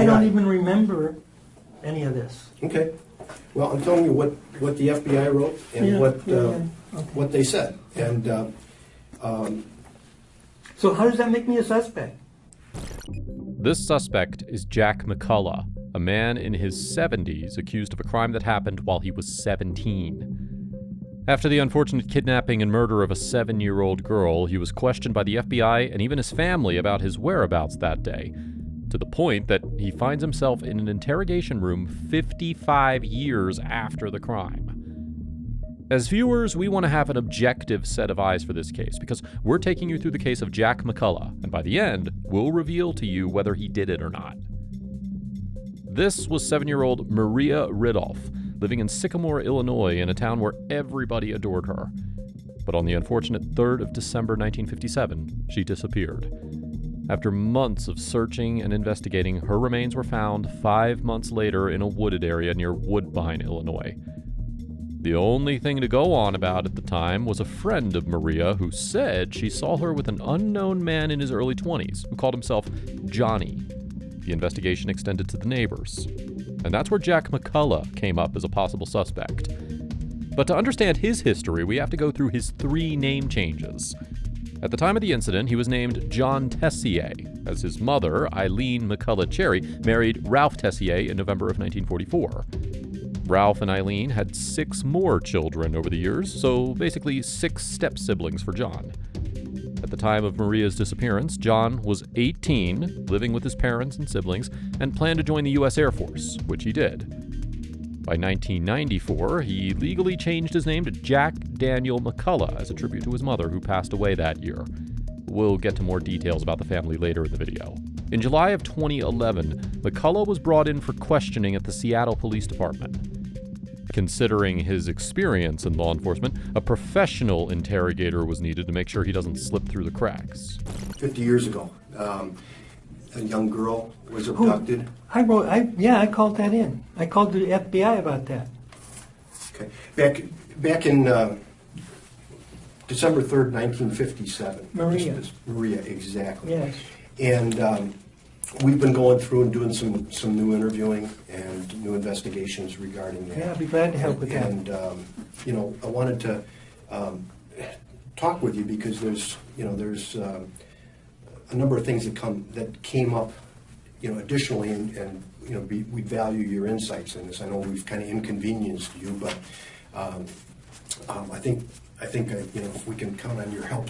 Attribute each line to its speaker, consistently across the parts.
Speaker 1: I don't even remember any of this.
Speaker 2: Okay. Well, I'm telling you what the FBI wrote and what they said. And
Speaker 1: so how does that make me a suspect?
Speaker 3: This suspect is Jack McCullough, a man in his 70s accused of a crime that happened while he was 17. After the unfortunate kidnapping and murder of a 7-year-old girl, he was questioned by the FBI and even his family about his whereabouts that day, to the point that he finds himself in an interrogation room 55 years after the crime. As viewers, we want to have an objective set of eyes for this case because we're taking you through the case of Jack McCullough, and by the end, we'll reveal to you whether he did it or not. This was 7-year-old Maria Ridolph, living in Sycamore, Illinois, in a town where everybody adored her. But on the unfortunate 3rd of December 1957, she disappeared. After months of searching and investigating, her remains were found 5 months later in a wooded area near Woodbine, Illinois. The only thing to go on about at the time was a friend of Maria who said she saw her with an unknown man in his early 20s who called himself Johnny. The investigation extended to the neighbors. And that's where Jack McCullough came up as a possible suspect. But to understand his history, we have to go through his 3 name changes. At the time of the incident, he was named John Tessier, as his mother, Eileen McCullough Cherry, married Ralph Tessier in November of 1944. Ralph and Eileen had 6 more children over the years, so basically 6 step-siblings for John. At the time of Maria's disappearance, John was 18, living with his parents and siblings, and planned to join the U.S. Air Force, which he did. By 1994, he legally changed his name to Jack Daniel McCullough as a tribute to his mother, who passed away that year. We'll get to more details about the family later in the video. In July of 2011, McCullough was brought in for questioning at the Seattle Police Department. Considering his experience in law enforcement, a professional interrogator was needed to make sure he doesn't slip through the cracks.
Speaker 2: 50 years ago, a young girl was abducted.
Speaker 1: I called that in. I called the FBI about that.
Speaker 2: Okay. Back in December 3rd, 1957. Maria, exactly.
Speaker 1: Yes.
Speaker 2: And we've been going through and doing some new interviewing and new investigations regarding that.
Speaker 1: Yeah, I'd be glad to help with that.
Speaker 2: And I wanted to talk with you because there's a number of things that came up, additionally, and we value your insights in this. I know we've kind of inconvenienced you, but I think if we can count on your help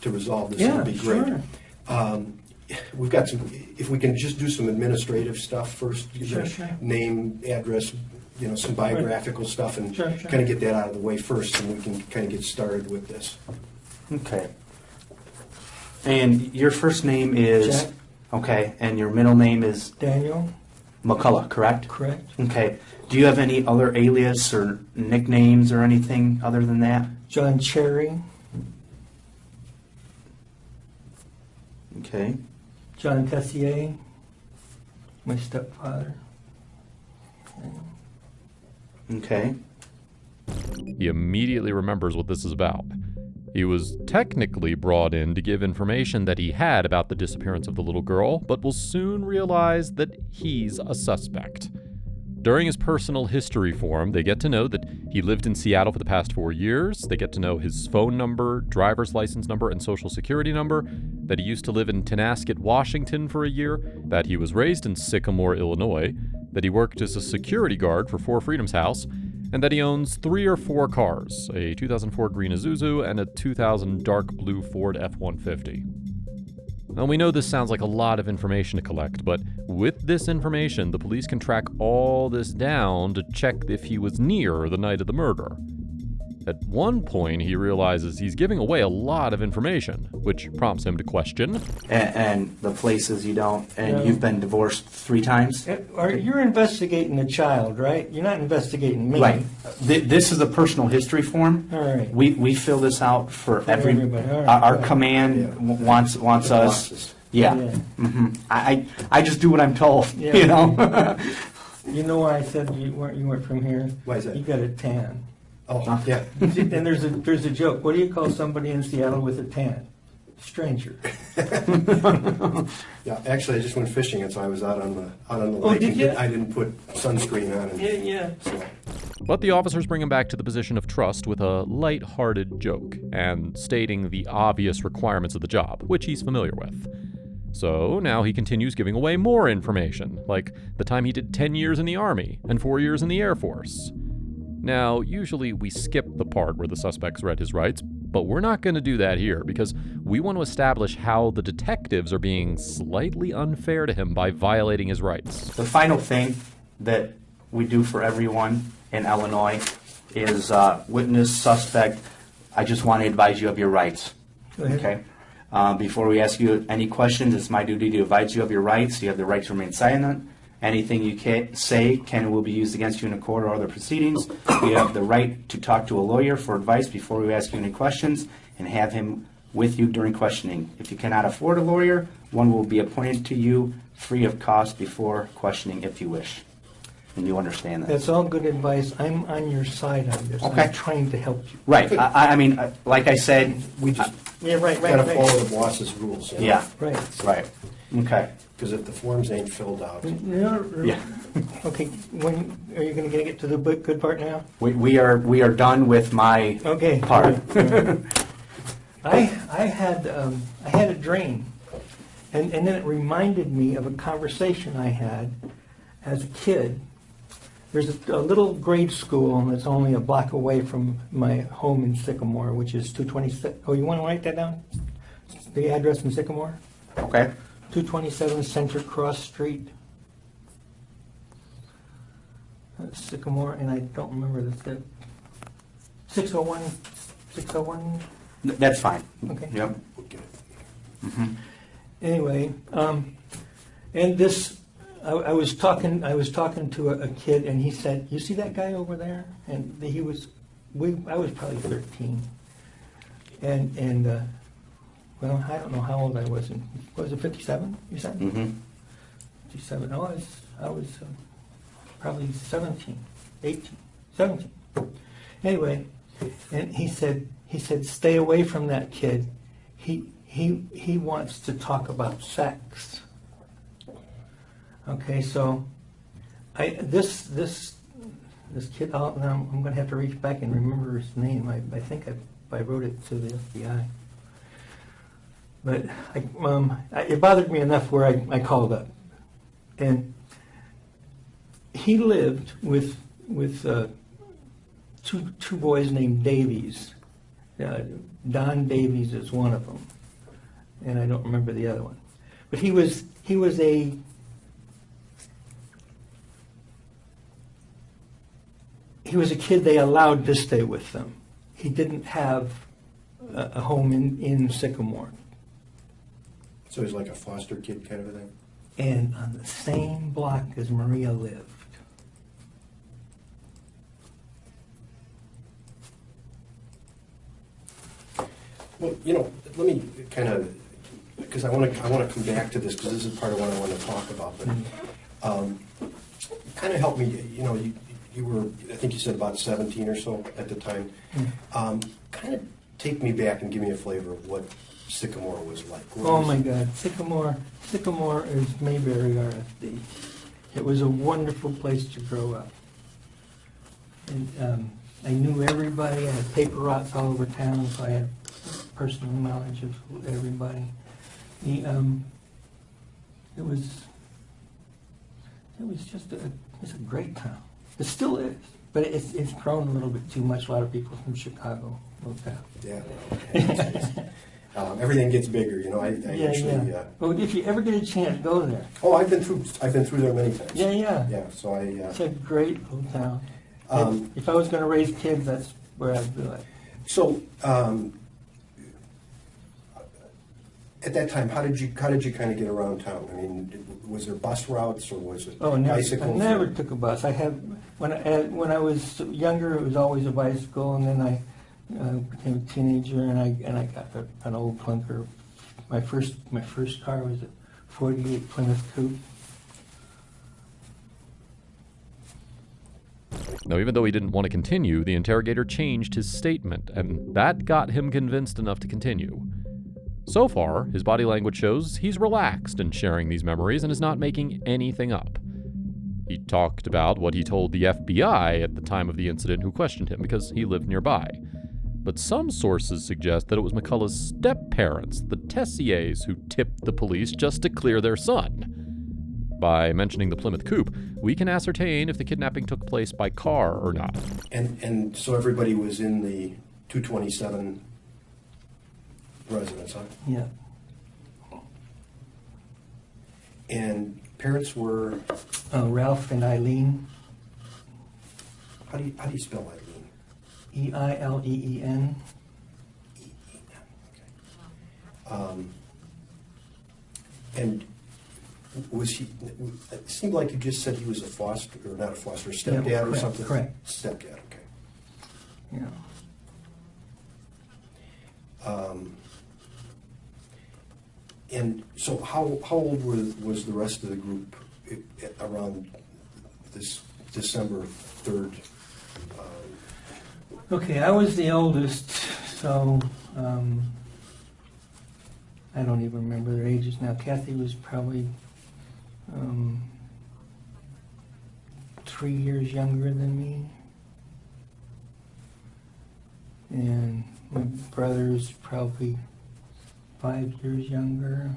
Speaker 2: to resolve this, it'd be great.
Speaker 1: Sure.
Speaker 2: We've got if we can just do some administrative stuff first,
Speaker 1: Sure.
Speaker 2: name, address, some biographical stuff, and
Speaker 1: Sure.
Speaker 2: kind of get that out of the way first, and we can kind of get started with this.
Speaker 4: Okay. And your first name is?
Speaker 1: Jack.
Speaker 4: Okay, and your middle name is?
Speaker 1: Daniel.
Speaker 4: McCullough, correct?
Speaker 1: Correct.
Speaker 4: Okay. Do you have any other alias or nicknames or anything other than that?
Speaker 1: John Cherry.
Speaker 4: Okay.
Speaker 1: John Tessier, my stepfather.
Speaker 4: Okay.
Speaker 3: He immediately remembers what this is about. He was technically brought in to give information that he had about the disappearance of the little girl, but will soon realize that he's a suspect. During his personal history form, they get to know that he lived in Seattle for the past 4 years. They get to know his phone number, driver's license number, and social security number, that he used to live in Tenasket, Washington for a year, that he was raised in Sycamore, Illinois, that he worked as a security guard for Four Freedoms House, and that he owns 3 or 4 cars, a 2004 green Isuzu and a 2000 dark blue Ford F-150. Now, we know this sounds like a lot of information to collect, but with this information, the police can track all this down to check if he was near the night of the murder. At one point, he realizes he's giving away a lot of information, which prompts him to question.
Speaker 4: And the places you don't, and
Speaker 1: No.
Speaker 4: you've been divorced 3 times?
Speaker 1: You're investigating the child, right? You're not investigating me.
Speaker 4: Right. This is a personal history form.
Speaker 1: All right.
Speaker 4: We fill this out for
Speaker 1: everybody. All right.
Speaker 4: Our command wants us. Yeah.
Speaker 1: Yeah.
Speaker 4: hmm I just do what I'm told.
Speaker 1: Yeah.
Speaker 4: You know.
Speaker 1: You know why I said you weren't from here?
Speaker 2: Why is that?
Speaker 1: You got a tan.
Speaker 2: Oh, yeah.
Speaker 1: And there's a joke. What do you call somebody in Seattle with a tan? stranger.
Speaker 2: Yeah, actually, I just went fishing, and so I was out on the
Speaker 1: Oh,
Speaker 2: lake.
Speaker 1: did
Speaker 2: and
Speaker 1: you?
Speaker 2: I didn't put sunscreen on. And,
Speaker 1: Yeah.
Speaker 2: So,
Speaker 3: But the officers bring him back to the position of trust with a light-hearted joke and stating the obvious requirements of the job, which he's familiar with. So now he continues giving away more information, like the time he did 10 years in the Army and 4 years in the Air Force. Now, usually we skip the part where the suspect's read his rights, but we're not going to do that here because we want to establish how the detectives are being slightly unfair to him by violating his rights.
Speaker 4: The final thing that we do for everyone in Illinois is witness, suspect, I just want to advise you of your rights.
Speaker 1: Go ahead.
Speaker 4: Okay? Before we ask you any questions, it's my duty to advise you of your rights. You have the right to remain silent. Anything you say can and will be used against you in a court or other proceedings. You have the right to talk to a lawyer for advice before we ask you any questions and have him with you during questioning. If you cannot afford a lawyer, one will be appointed to you free of cost before questioning if you wish. And you understand that.
Speaker 1: That's all good advice. I'm on your side on this.
Speaker 4: Okay.
Speaker 1: I'm trying to help you.
Speaker 4: Right. I mean, like I said,
Speaker 2: we just
Speaker 1: Yeah, right.
Speaker 2: got to follow the boss's rules. You know?
Speaker 4: yeah.
Speaker 1: Right.
Speaker 4: Right. Okay.
Speaker 2: Because if the forms ain't filled out,
Speaker 4: Yeah.
Speaker 1: Okay, when are you going to get to the good part now?
Speaker 4: We are done with my
Speaker 1: Okay.
Speaker 4: part.
Speaker 1: I had a dream, and then it reminded me of a conversation I had as a kid. There's a little grade school that's only a block away from my home in Sycamore, which is 226. Oh, you want to write that down? The address in Sycamore?
Speaker 4: Okay.
Speaker 1: 227 Center Cross Street. Sycamore, and I don't remember the 601. 601.
Speaker 4: That's fine.
Speaker 1: Okay.
Speaker 4: Yep.
Speaker 2: we'll get it.
Speaker 1: Anyway, and this, I was talking to a kid, and he said, "You see that guy over there?" And I was probably 13, and well, I don't know how old I was. Was it 57? You said?
Speaker 4: Mm-hmm.
Speaker 1: 57. No, I was probably 17, 18, 17. Anyway, and he said, stay away from that kid. He wants to talk about sex. Okay, so this kid. Now I'm going to have to reach back and remember his name. I think I wrote it to the FBI. But it bothered me enough where I called up, and he lived with two boys named Davies. Don Davies is one of them, and I don't remember the other one. But he was a kid they allowed to stay with them. He didn't have a home in Sycamore.
Speaker 2: So he's like a foster kid kind of a thing?
Speaker 1: And on the same block as Maria lived.
Speaker 2: Well, let me kind of, because I want to come back to this because this is part of what I want to talk about. But kind of help me. You were, I think you said about 17 or so at the time. Kind of take me back and give me a flavor of what Sycamore was like.
Speaker 1: Oh my God, Sycamore is Mayberry RFD. It was a wonderful place to grow up. And I knew everybody. I had paper routes all over town, so I had personal knowledge of everybody. It was just it's a great town. It still is, but it's grown a little bit too much. A lot of people from Chicago moved out.
Speaker 2: Yeah. Everything gets bigger, I actually.
Speaker 1: Well, if you ever get a chance, go there.
Speaker 2: Oh, I've been through there many times.
Speaker 1: Yeah.
Speaker 2: Yeah. So
Speaker 1: It's a great little town. If I was going to raise kids, that's where I'd do it.
Speaker 2: So, at that time, how did you kind of get around town? I mean, was there bus routes or was it bicycles?
Speaker 1: I never took a bus. I had when I was younger, it was always a bicycle, and then I became a teenager, and I got an old clunker. My first car was a '48 Plymouth Coupe.
Speaker 3: Now, even though he didn't want to continue, the interrogator changed his statement, and that got him convinced enough to continue. So far, his body language shows he's relaxed in sharing these memories and is not making anything up. He talked about what he told the FBI at the time of the incident who questioned him because he lived nearby. But some sources suggest that it was McCullough's step-parents, the Tessiers, who tipped the police just to clear their son. By mentioning the Plymouth Coupe, we can ascertain if the kidnapping took place by car or not.
Speaker 2: And so everybody was in the 227 residence, huh?
Speaker 1: Yeah.
Speaker 2: And parents were,
Speaker 1: Ralph and Eileen,
Speaker 2: how do you spell Eileen?
Speaker 1: Eileen.
Speaker 2: And was he, it seemed like you just said he was a foster, or not a foster, stepdad
Speaker 1: Yeah,
Speaker 2: or
Speaker 1: correct,
Speaker 2: something?
Speaker 1: correct.
Speaker 2: Stepdad, okay.
Speaker 1: Yeah.
Speaker 2: And so how old was the rest of the group around this December 3rd?
Speaker 1: Okay, I was the oldest, so I don't even remember their ages now. Kathy was probably 3 years younger than me. And my brother's probably 5 years younger.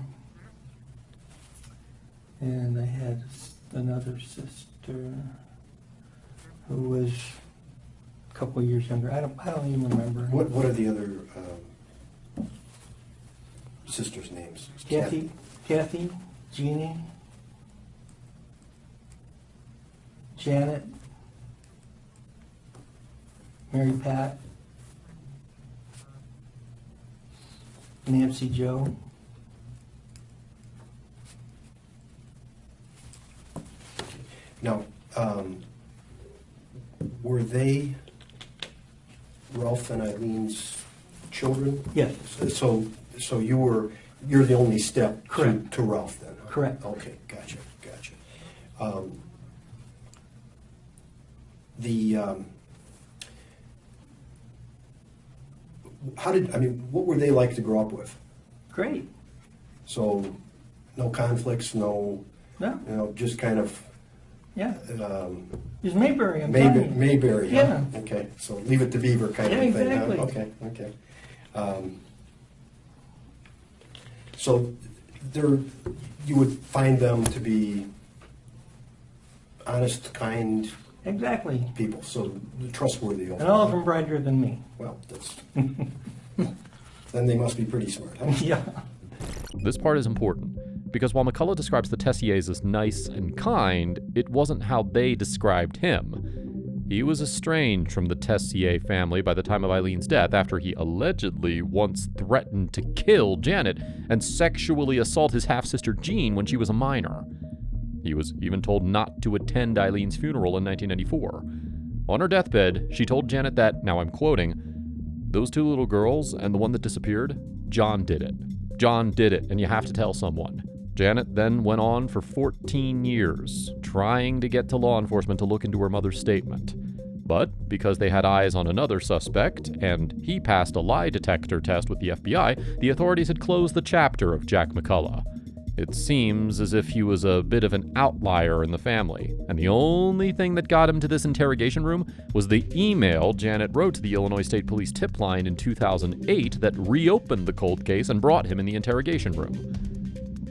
Speaker 1: And I had another sister who was a couple years younger. I don't even remember.
Speaker 2: What are the other sisters' names?
Speaker 1: Kathy, Jeannie, Janet, Mary Pat, Nancy Jo.
Speaker 2: Now, were they Ralph and Eileen's children?
Speaker 1: Yes.
Speaker 2: So you're the only step
Speaker 1: Correct.
Speaker 2: to Ralph then? Huh?
Speaker 1: Correct.
Speaker 2: Okay, gotcha. What were they like to grow up with?
Speaker 1: Great.
Speaker 2: So, no conflicts, no,
Speaker 1: No,
Speaker 2: just kind of
Speaker 1: yeah. It's Mayberry, I'm telling you.
Speaker 2: Mayberry.
Speaker 1: Yeah.
Speaker 2: Huh? Okay, so leave it to Beaver kind
Speaker 1: Yeah,
Speaker 2: of thing. Huh?
Speaker 1: exactly.
Speaker 2: Okay. So there, you would find them to be honest, kind
Speaker 1: Exactly.
Speaker 2: people, so trustworthy.
Speaker 1: And all of them brighter than me.
Speaker 2: Well, that's then they must be pretty smart. Huh?
Speaker 1: Yeah.
Speaker 3: This part is important, because while McCullough describes the Tessiers as nice and kind, it wasn't how they described him. He was estranged from the Tessier family by the time of Eileen's death after he allegedly once threatened to kill Janet and sexually assault his half-sister Jean when she was a minor. He was even told not to attend Eileen's funeral in 1994. On her deathbed, she told Janet that, now I'm quoting, "Those two little girls and the one that disappeared, John did it. John did it, and you have to tell someone." Janet then went on for 14 years, trying to get to law enforcement to look into her mother's statement. But because they had eyes on another suspect, and he passed a lie detector test with the FBI, the authorities had closed the chapter of Jack McCullough. It seems as if he was a bit of an outlier in the family, and the only thing that got him to this interrogation room was the email Janet wrote to the Illinois State Police tip line in 2008 that reopened the cold case and brought him in the interrogation room.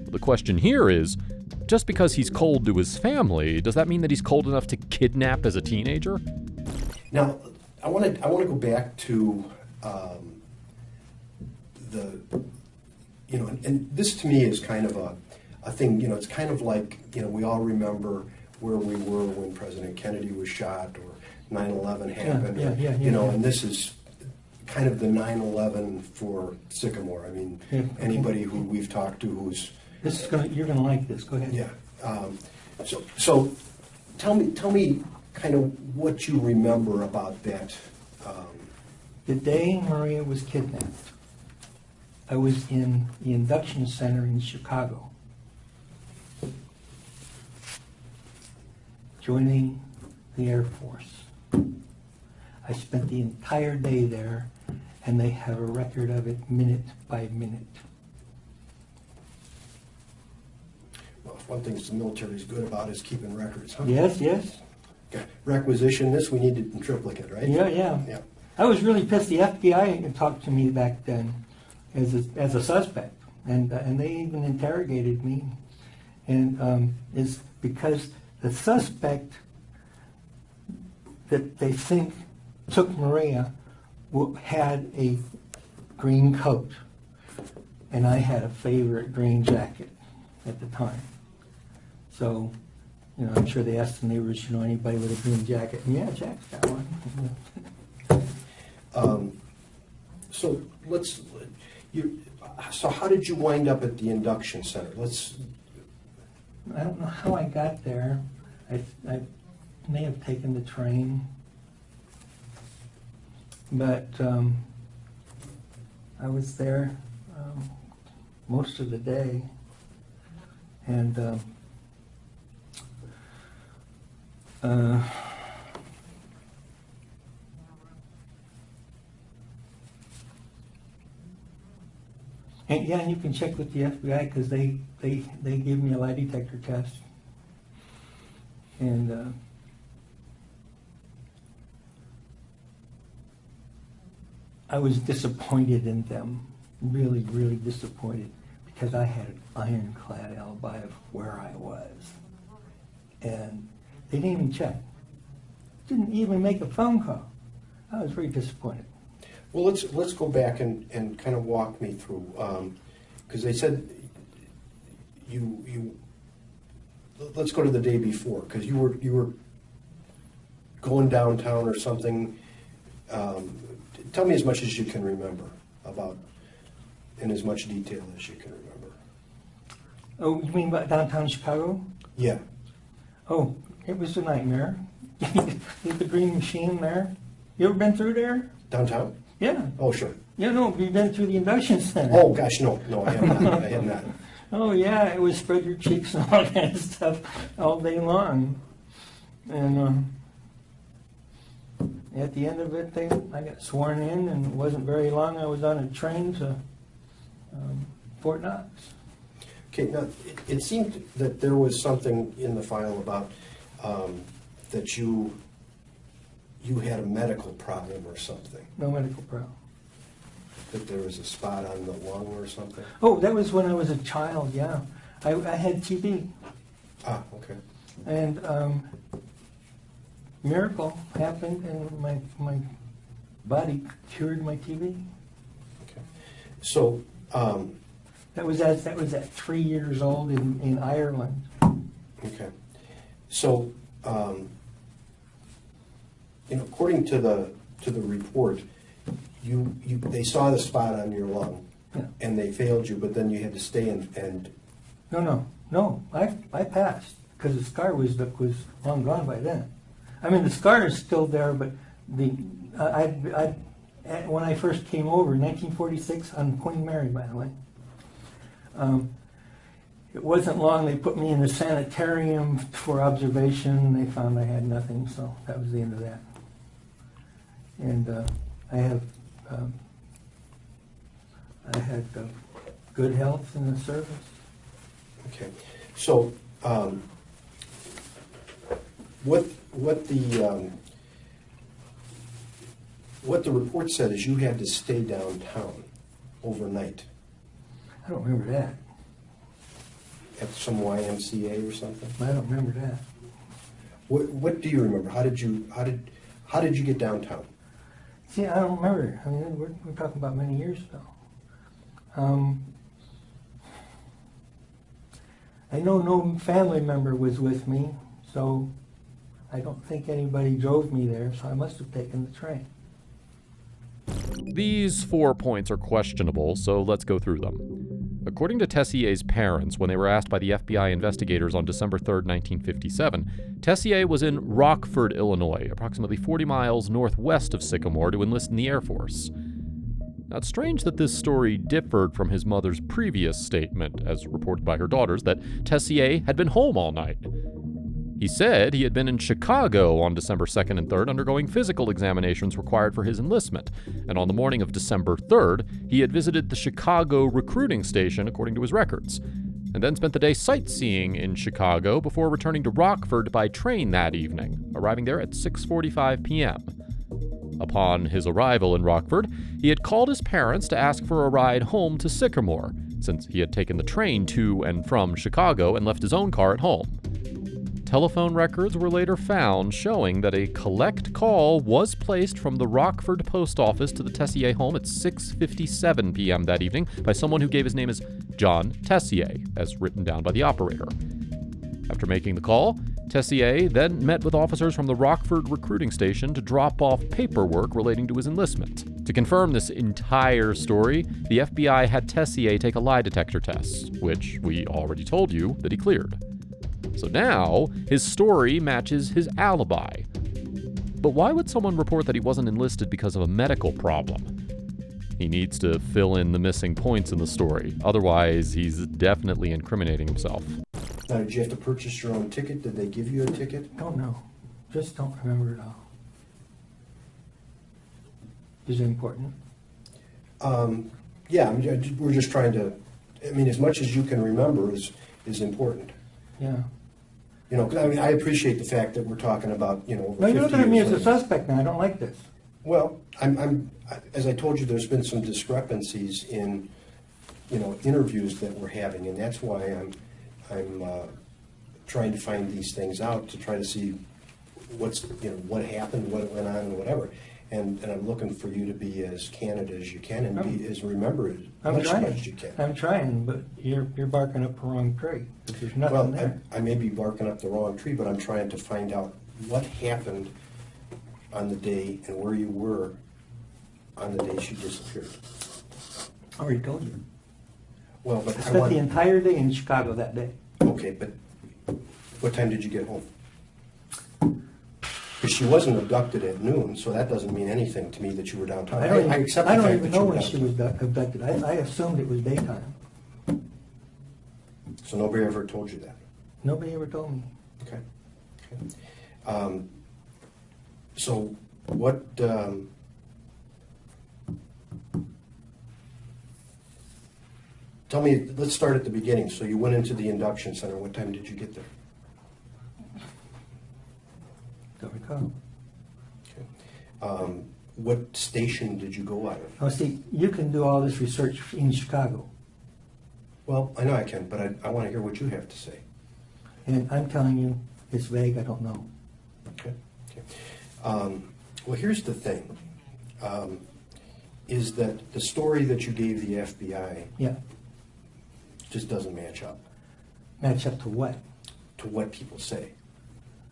Speaker 3: The question here is, just because he's cold to his family, does that mean that he's cold enough to kidnap as a teenager?
Speaker 2: Now, I want to go back to and this to me is kind of a thing. It's kind of like we all remember where we were when President Kennedy was shot or 9/11 happened.
Speaker 1: Yeah.
Speaker 2: And this is kind of the 9/11 for Sycamore. I mean,
Speaker 1: Yeah, okay.
Speaker 2: anybody who we've talked to who's
Speaker 1: You're gonna like this. Go ahead.
Speaker 2: yeah. So tell me kind of what you remember about that.
Speaker 1: The day Maria was kidnapped, I was in the induction center in Chicago, joining the Air Force. I spent the entire day there, and they have a record of it minute by minute.
Speaker 2: one thing the military is good about is keeping records, huh?
Speaker 1: Yes, yes.
Speaker 2: Okay. Requisition this, we need it in triplicate, right?
Speaker 1: Yeah, yeah.
Speaker 2: Yeah.
Speaker 1: I was really pissed. The FBI talked to me back then as a suspect, and they even interrogated me, and is because the suspect that they think took Maria had a green coat, and I had a favorite green jacket at the time. So, I'm sure they asked the neighbors, anybody with a green jacket? And yeah, Jack's got one.
Speaker 2: So so how did you wind up at the induction center?
Speaker 1: I don't know how I got there. I may have taken the train, but I was there most of the day, and and you can check with the FBI because they gave me a lie detector test, and I was disappointed in them, really, really disappointed, because I had an ironclad alibi of where I was, and they didn't even check, didn't even make a phone call. I was very disappointed.
Speaker 2: Well, let's go back and kind of walk me through, because they said you. Let's go to the day before, because you were going downtown or something. Tell me as much as you can remember about, in as much detail as you can remember.
Speaker 1: Oh, you mean about downtown Chicago?
Speaker 2: Yeah.
Speaker 1: Oh, it was a nightmare. The green machine there. You ever been through there?
Speaker 2: Downtown?
Speaker 1: Yeah.
Speaker 2: Oh, sure.
Speaker 1: You've been through the induction center.
Speaker 2: Oh, gosh, no, I have not. I have not.
Speaker 1: Oh, yeah, it was spread your cheeks and all that of stuff all day long. And at the end of it, I got sworn in, and it wasn't very long. I was on a train to Fort Knox.
Speaker 2: Okay, now, it seemed that there was something in the file about that you had a medical problem or something.
Speaker 1: No medical problem.
Speaker 2: That there was a spot on the lung or something?
Speaker 1: Oh, that was when I was a child, yeah. I had TB.
Speaker 2: Ah, okay.
Speaker 1: And miracle happened, and my body cured my TB.
Speaker 2: Okay. So,
Speaker 1: That was at 3 years old in Ireland.
Speaker 2: okay. So, according to the report, they saw the spot on your lung,
Speaker 1: Yeah.
Speaker 2: and they failed you, but then you had to stay and
Speaker 1: No. I passed because the scar was long gone by then. I mean, the scar is still there, but when I first came over in 1946 on Queen Mary, by the way, it wasn't long. They put me in the sanitarium for observation. They found I had nothing, so that was the end of that. And I had good health in the service.
Speaker 2: okay. So, what the report said is you had to stay downtown overnight
Speaker 1: I don't remember that.
Speaker 2: at some YMCA or something.
Speaker 1: I don't remember that.
Speaker 2: What do you remember? How did you get downtown?
Speaker 1: See, I don't remember. I mean, we're talking about many years ago. I know no family member was with me, so I don't think anybody drove me there, so I must have taken the train.
Speaker 3: These 4 points are questionable, so let's go through them. According to Tessier's parents, when they were asked by the FBI investigators on December 3, 1957, Tessier was in Rockford, Illinois, approximately 40 miles northwest of Sycamore, to enlist in the Air Force. Now, it's strange that this story differed from his mother's previous statement, as reported by her daughters, that Tessier had been home all night. He said he had been in Chicago on December 2nd and 3rd undergoing physical examinations required for his enlistment, and on the morning of December 3rd, he had visited the Chicago recruiting station according to his records. and then spent the day sightseeing in Chicago before returning to Rockford by train that evening, arriving there at 6:45 p.m. Upon his arrival in Rockford, he had called his parents to ask for a ride home to Sycamore, since he had taken the train to and from Chicago and left his own car at home. Telephone records were later found showing that a collect call was placed from the Rockford post office to the Tessier home at 6:57 p.m. that evening by someone who gave his name as John Tessier, as written down by the operator. After making the call, Tessier then met with officers from the Rockford recruiting station to drop off paperwork relating to his enlistment. To confirm this entire story, the FBI had Tessier take a lie detector test, which we already told you that he cleared. So now, his story matches his alibi. But why would someone report that he wasn't enlisted because of a medical problem? He needs to fill in the missing points in the story, otherwise he's definitely incriminating himself.
Speaker 2: Now, did you have to purchase your own ticket? Did they give you a ticket?
Speaker 1: Don't know. Just don't remember it all. Is it important?
Speaker 2: Yeah, we're just trying to, as much as you can remember is important.
Speaker 1: Yeah.
Speaker 2: You know, 'cause I appreciate the fact that we're talking about, over 50 years.
Speaker 1: No, you're looking at me as a
Speaker 2: later.
Speaker 1: suspect now. I don't like this.
Speaker 2: Well, as I told you, there's been some discrepancies in, interviews that we're having, and that's why I'm trying to find these things out to try to see what happened, what went on, and whatever. And I'm looking for you to be as candid as you can and be as remember as much as you can.
Speaker 1: I'm trying, but you're barking up the wrong tree. There's nothing
Speaker 2: Well,
Speaker 1: there.
Speaker 2: I may be barking up the wrong tree, but I'm trying to find out what happened on the day and where you were on the day she disappeared.
Speaker 1: I already told you.
Speaker 2: Well, but
Speaker 1: I
Speaker 2: I
Speaker 1: spent
Speaker 2: want.
Speaker 1: the entire day in Chicago that day.
Speaker 2: Okay, but what time did you get home? Because she wasn't abducted at noon, so that doesn't mean anything to me that you were downtown.
Speaker 1: I don't
Speaker 2: accept the
Speaker 1: even
Speaker 2: fact that
Speaker 1: know
Speaker 2: you were
Speaker 1: when she was
Speaker 2: downtown.
Speaker 1: abducted. I assumed it was daytime.
Speaker 2: So nobody ever told you that?
Speaker 1: Nobody ever told me.
Speaker 2: Okay. So what, tell me, let's start at the beginning. So you went into the induction center. What time did you get there?
Speaker 1: Don't recall.
Speaker 2: Okay. What station did you go out of?
Speaker 1: Oh, see, you can do all this research in Chicago,
Speaker 2: Well, I know I can, but I want to hear what you have to say.
Speaker 1: and I'm telling you, it's vague. I don't know.
Speaker 2: Okay. Well, here's the thing, is that the story that you gave the FBI
Speaker 1: Yeah.
Speaker 2: just doesn't match up
Speaker 1: Match up to what?
Speaker 2: to what people say.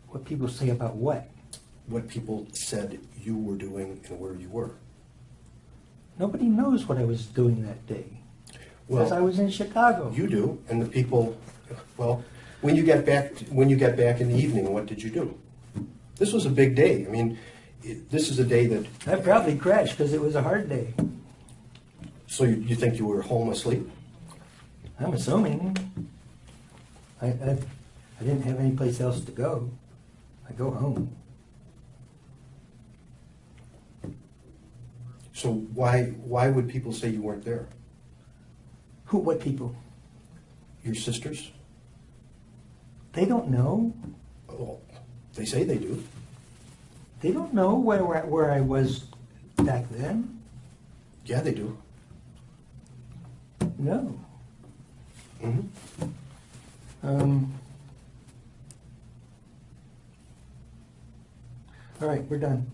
Speaker 1: What people say about what?
Speaker 2: What people said you were doing and where you were.
Speaker 1: Nobody knows what I was doing that day. Because I was in Chicago.
Speaker 2: You do, and the people, well, when you get back in the evening, what did you do? This was a big day. This is a day that.
Speaker 1: I probably crashed because it was a hard day.
Speaker 2: So you think you were home asleep?
Speaker 1: I'm assuming. I didn't have any place else to go. I go home.
Speaker 2: So why would people say you weren't there?
Speaker 1: Who? What people?
Speaker 2: Your sisters?
Speaker 1: They don't know.
Speaker 2: Well, they say they do.
Speaker 1: They don't know where I was back then.
Speaker 2: Yeah, they do.
Speaker 1: No.
Speaker 2: Mm-hmm.
Speaker 1: All right, we're done.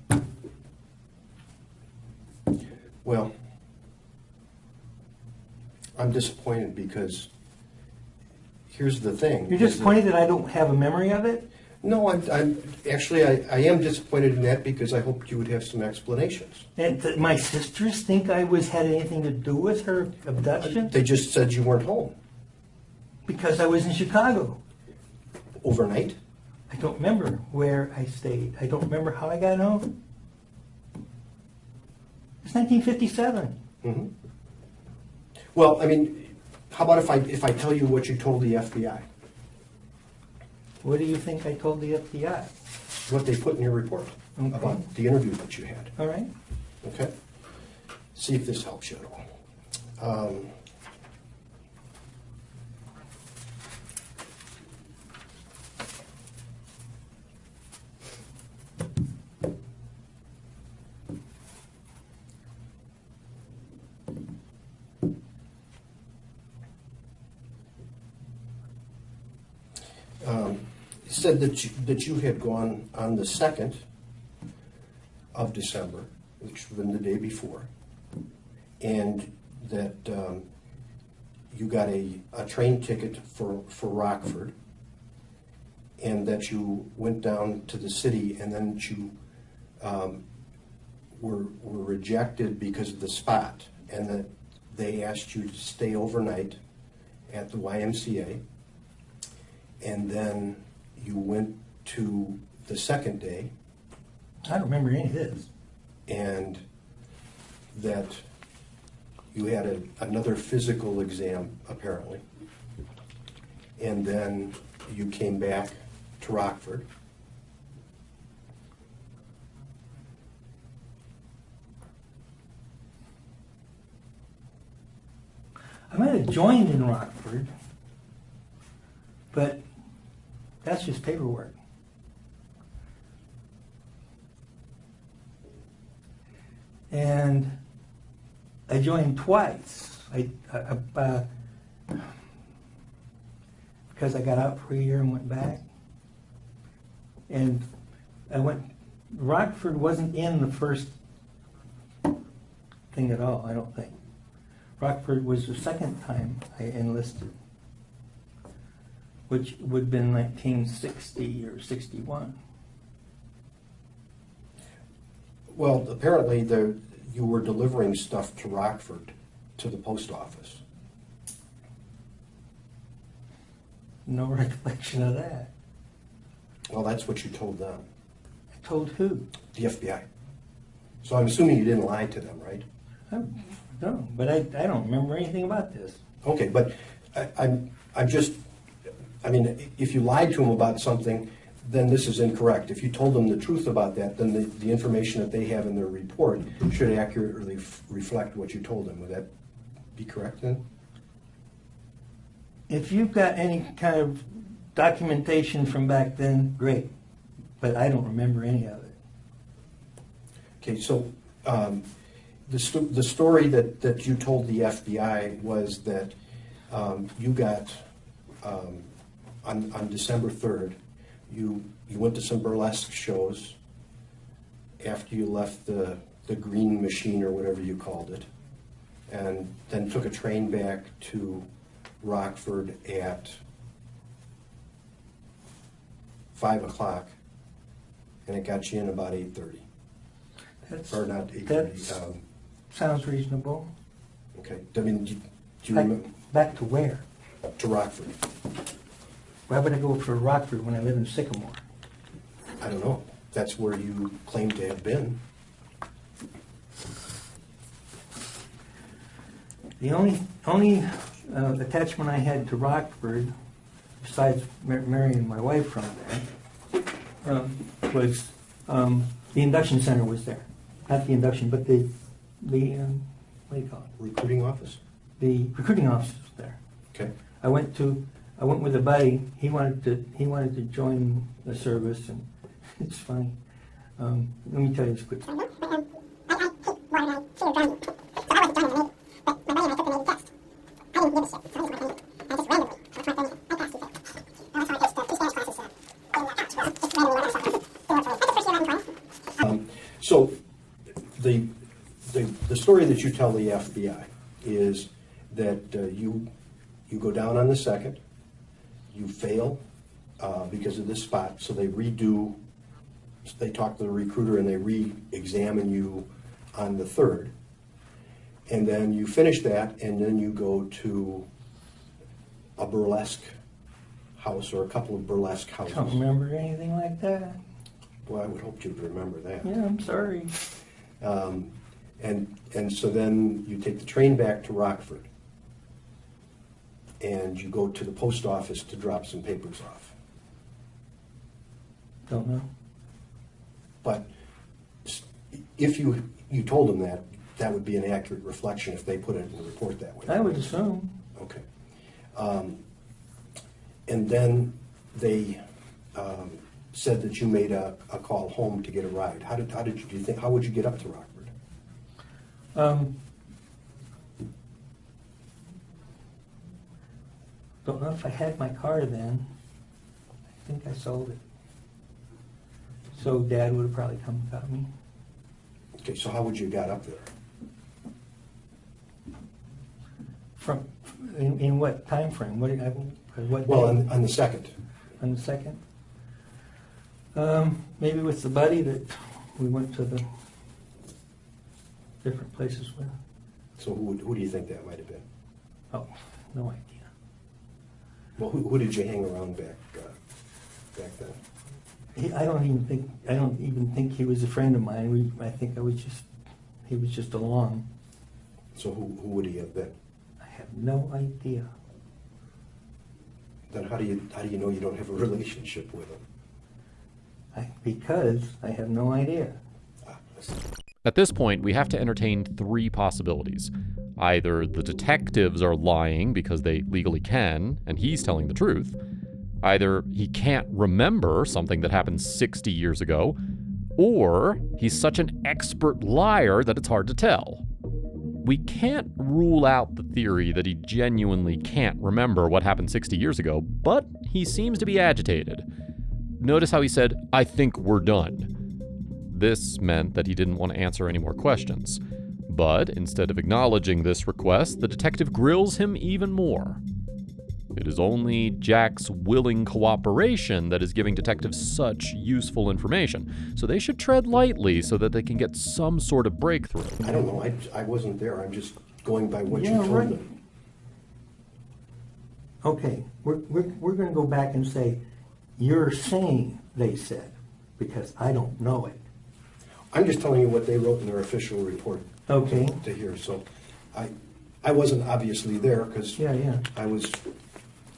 Speaker 2: Well, I'm disappointed because here's the thing.
Speaker 1: You're disappointed that I don't have a memory of it?
Speaker 2: No, I'm actually I am disappointed in that because I hoped you would have some explanations.
Speaker 1: And my sisters think I had anything to do with her abduction?
Speaker 2: They just said you weren't home
Speaker 1: Because I was in Chicago.
Speaker 2: overnight.
Speaker 1: I don't remember where I stayed. I don't remember how I got home. It's 1957.
Speaker 2: Mm-hmm. Well, how about if I tell you what you told the FBI,
Speaker 1: What do you think I told the FBI?
Speaker 2: what they put in your report
Speaker 1: Okay.
Speaker 2: about the interview that you had?
Speaker 1: All right.
Speaker 2: Okay. See if this helps you at all. said that you had gone on the 2nd of December, which would have been the day before, and that you got a train ticket for Rockford, and that you went down to the city, and then that you were rejected because of the spot, and that they asked you to stay overnight at the YMCA, and then you went to the second day,
Speaker 1: I don't remember any of this.
Speaker 2: and that you had another physical exam, apparently, and then you came back to Rockford.
Speaker 1: I might have joined in Rockford, but that's just paperwork. And I joined twice. Because I got out for a year and went back. And Rockford wasn't in the first thing at all, I don't think. Rockford was the second time I enlisted, which would have been 1960 or 61.
Speaker 2: Well, apparently you were delivering stuff to Rockford, to the post office.
Speaker 1: No recollection of that.
Speaker 2: Well, that's what you told them,
Speaker 1: I told who?
Speaker 2: the FBI. So I'm assuming you didn't lie to them, right?
Speaker 1: No, but I don't remember anything about this.
Speaker 2: Okay, but I'm just, I mean, if you lied to them about something, then this is incorrect. If you told them the truth about that, then the information that they have in their report should accurately reflect what you told them. Would that be correct then?
Speaker 1: If you've got any kind of documentation from back then, great. But I don't remember any of it.
Speaker 2: Okay, so the story that you told the FBI was that you got, on December 3rd, you went to some burlesque shows after you left the green machine or whatever you called it, and then took a train back to Rockford at 5 o'clock, and it got you in about 8:30. Or not 8:30.
Speaker 1: Sounds reasonable.
Speaker 2: Okay, I mean, do you remember?
Speaker 1: Back to where?
Speaker 2: To Rockford.
Speaker 1: Why would I go for Rockford when I live in Sycamore?
Speaker 2: I don't know. That's where you claim to have been.
Speaker 1: The only attachment I had to Rockford, besides marrying my wife from there, was the induction center was there. Not the induction, but the what do you call it?
Speaker 2: Recruiting office?
Speaker 1: The recruiting office was there.
Speaker 2: Okay.
Speaker 1: I went with a buddy. He wanted to join the service, and it's funny. Let me tell you this quick.
Speaker 2: So the story that you tell the FBI is that you go down on the 2nd, you fail because of this spot, so they talk to the recruiter and they re-examine you on the 3rd, and then you finish that, and then you go to a burlesque house or a couple of burlesque houses.
Speaker 1: Don't remember anything like that.
Speaker 2: Well, I would hope you'd remember that.
Speaker 1: Yeah, I'm sorry.
Speaker 2: And so then you take the train back to Rockford, and you go to the post office to drop some papers off.
Speaker 1: Don't know.
Speaker 2: But if you told them that would be an accurate reflection if they put it in the report that way.
Speaker 1: I would assume.
Speaker 2: Okay. And then they said that you made a call home to get a ride. How would you get up to Rockford?
Speaker 1: Don't know if I had my car then. think I sold it. So Dad would have probably come and got me.
Speaker 2: Okay, so how would you got up there?
Speaker 1: From, in what time frame? What
Speaker 2: Well,
Speaker 1: day?
Speaker 2: on the second.
Speaker 1: On the second? Maybe with the buddy that we went to the different places with.
Speaker 2: So who do you think that might have been?
Speaker 1: Oh, no idea.
Speaker 2: Well, who did you hang around back then?
Speaker 1: I don't even think he was a friend of mine. I think he was just along.
Speaker 2: So who would he have been?
Speaker 1: I have no idea.
Speaker 2: Then how do you know you don't have a relationship with him?
Speaker 1: Because I have no idea.
Speaker 2: I see.
Speaker 3: At this point, we have to entertain three possibilities. Either the detectives are lying because they legally can, and he's telling the truth. Either he can't remember something that happened 60 years ago, or he's such an expert liar that it's hard to tell. We can't rule out the theory that he genuinely can't remember what happened 60 years ago, but he seems to be agitated. Notice how he said, "I think we're done." This meant that he didn't want to answer any more questions. But instead of acknowledging this request, the detective grills him even more. It is only Jack's willing cooperation that is giving detectives such useful information, so they should tread lightly so that they can get some sort of breakthrough.
Speaker 2: I don't know. I wasn't there. I'm just going by what you
Speaker 1: Yeah,
Speaker 2: told
Speaker 1: right.
Speaker 2: me.
Speaker 1: Okay, we're going to go back and say, you're saying they said, because I don't know it.
Speaker 2: I'm just telling you what they wrote in their official report
Speaker 1: Okay.
Speaker 2: to here. So I wasn't obviously there because
Speaker 1: Yeah.
Speaker 2: I was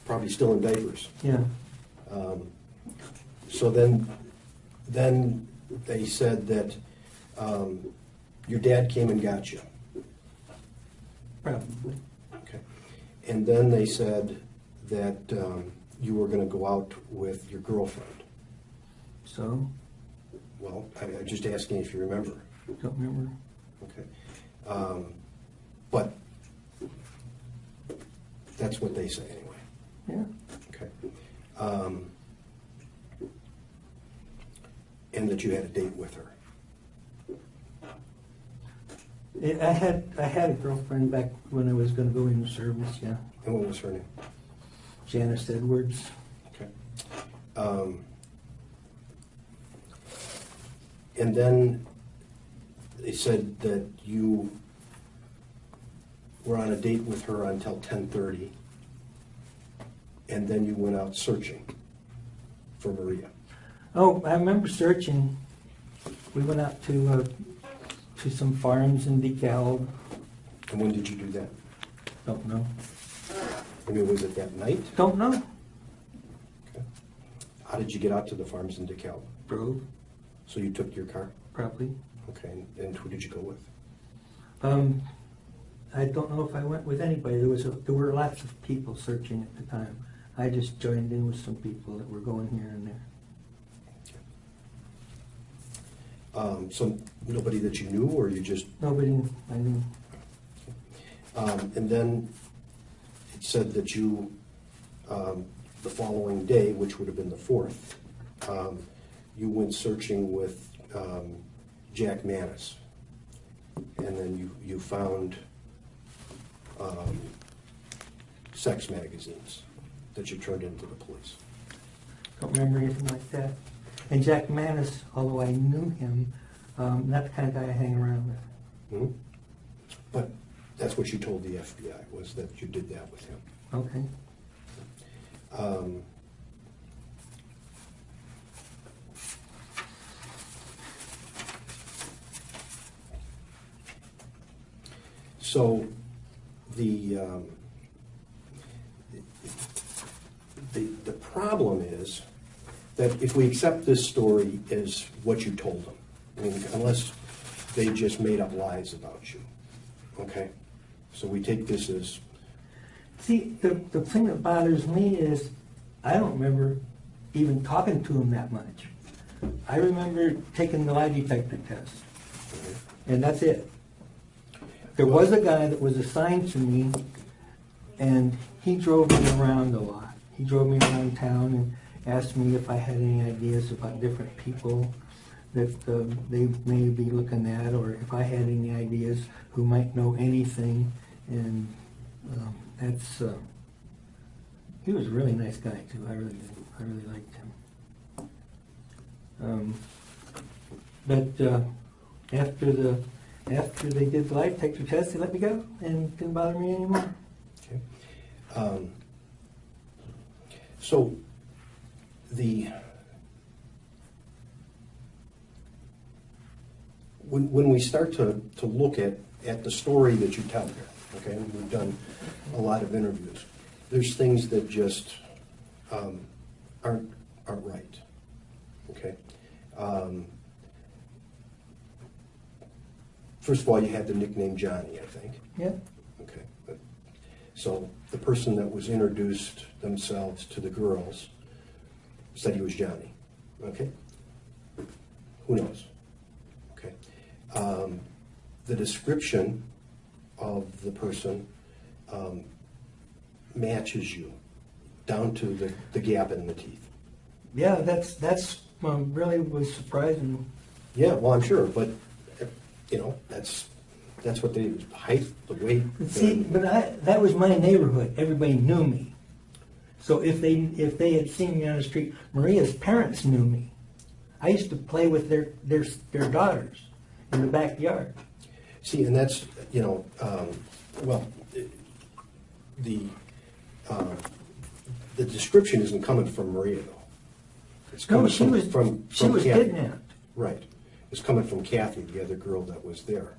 Speaker 2: probably still in diapers.
Speaker 1: Yeah.
Speaker 2: So then they said that your dad came and got you.
Speaker 1: Probably.
Speaker 2: Okay. And then they said that you were going to go out with your girlfriend.
Speaker 1: So,
Speaker 2: Well, I'm just asking if you remember.
Speaker 1: don't remember.
Speaker 2: Okay. But that's what they say anyway.
Speaker 1: Yeah.
Speaker 2: Okay. And that you had a date with her.
Speaker 1: I had a girlfriend back when I was going to go into service, yeah.
Speaker 2: And what was her name?
Speaker 1: Janice Edwards.
Speaker 2: Okay. And then they said that you were on a date with her until 10:30, and then you went out searching for Maria.
Speaker 1: Oh, I remember searching. We went out to some farms in DeKalb.
Speaker 2: And when did you do that?
Speaker 1: Don't know.
Speaker 2: I mean, was it that night?
Speaker 1: Don't know.
Speaker 2: Okay. How did you get out to the farms in DeKalb?
Speaker 1: Drove,
Speaker 2: So you took your car?
Speaker 1: probably.
Speaker 2: Okay. And who did you go with?
Speaker 1: I don't know if I went with anybody. There were lots of people searching at the time. I just joined in with some people that were going here and there.
Speaker 2: So nobody that you knew, or you just...
Speaker 1: Nobody I knew.
Speaker 2: And then it said that you, the following day, which would have been the 4th, you went searching with Jack Manis. And then you found sex magazines that you turned into the police.
Speaker 1: Don't remember anything like that. And Jack Manis, although I knew him, not the kind of guy I hang around with.
Speaker 2: Hmm? But that's what you told the FBI, was that you did that with him.
Speaker 1: Okay.
Speaker 2: So the problem is that if we accept this story as what you told them, I mean, unless they just made up lies about you, okay? So we take this as...
Speaker 1: See, the thing that bothers me is I don't remember even talking to him that much. I remember taking the lie detector test, and that's it. There was a guy that was assigned to me, and he drove me around a lot. He drove me around town, asked me if I had any ideas about different people that they may be looking at, or if I had any ideas who might know anything. And that's he was a really nice guy too. I really liked him. But after they did the lie detector test, they let me go and didn't bother me anymore.
Speaker 2: Okay. So when we start to look at the story that you tell here, okay, and we've done a lot of interviews, there's things that just aren't right. Okay. First of all, you had the nickname Johnny, I think.
Speaker 1: Yeah.
Speaker 2: Okay. So the person that was introduced themselves to the girls said he was Johnny. Okay. Who knows? Okay. The description of the person matches you down to the gap in the teeth.
Speaker 1: Yeah, that's really was surprising.
Speaker 2: Yeah, well, I'm sure, but you know, that's what they height, the weight.
Speaker 1: See, but that was my neighborhood. Everybody knew me. So if they had seen me on the street, Maria's parents knew me. I used to play with their daughters in the backyard.
Speaker 2: See, and that's, you know, well, the description isn't coming from Maria, though. It's coming
Speaker 1: No, she was
Speaker 2: from
Speaker 1: Kathy. Kidnapped.
Speaker 2: Right. It's coming from Kathy, the other girl that was there.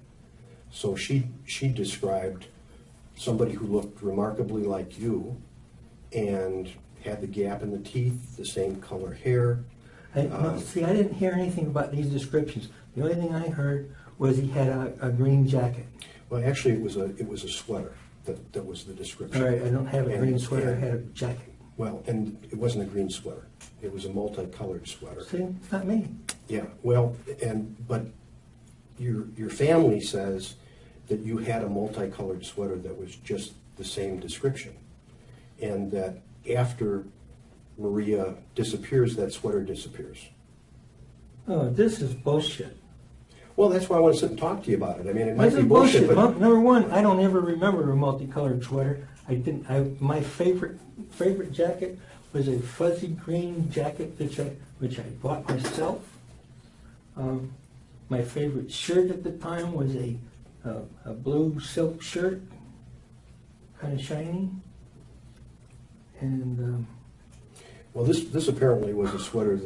Speaker 2: So she described somebody who looked remarkably like you and had the gap in the teeth, the same color hair.
Speaker 1: See, I didn't hear anything about these descriptions. The only thing I heard was he had a green jacket.
Speaker 2: Well, actually, it was a sweater that was the description.
Speaker 1: All right, I don't have a green sweater. I
Speaker 2: And-
Speaker 1: had a jacket.
Speaker 2: Well, and it wasn't a green sweater. It was a multicolored sweater.
Speaker 1: See, it's not me.
Speaker 2: Yeah, well, but your family says that you had a multicolored sweater that was just the same description, and that after Maria disappears, that sweater disappears.
Speaker 1: Oh, this is bullshit.
Speaker 2: Well, that's why I want to sit and talk to you about it. I mean, it might
Speaker 1: This
Speaker 2: be
Speaker 1: is
Speaker 2: bullshit,
Speaker 1: bullshit.
Speaker 2: but
Speaker 1: Number one, I don't ever remember a multicolored sweater. My favorite jacket was a fuzzy green jacket which I bought myself. My favorite shirt at the time was a blue silk shirt, kind of shiny. And
Speaker 2: well, this apparently was a sweater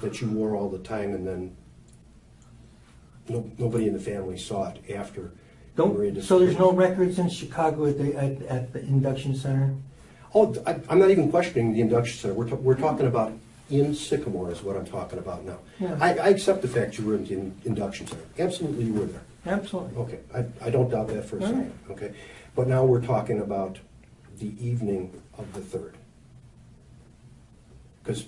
Speaker 2: that you wore all the time, and then nobody in the family saw it after Maria disappeared.
Speaker 1: so there's no records in Chicago at the induction center.
Speaker 2: Oh, I'm not even questioning the induction center. We're talking about in Sycamore is what I'm talking about now.
Speaker 1: Yeah.
Speaker 2: I accept the fact you were in the induction center. Absolutely, you were there.
Speaker 1: Absolutely.
Speaker 2: Okay, I don't doubt that for a
Speaker 1: All
Speaker 2: second.
Speaker 1: right.
Speaker 2: Okay, but now we're talking about the evening of the 3rd, because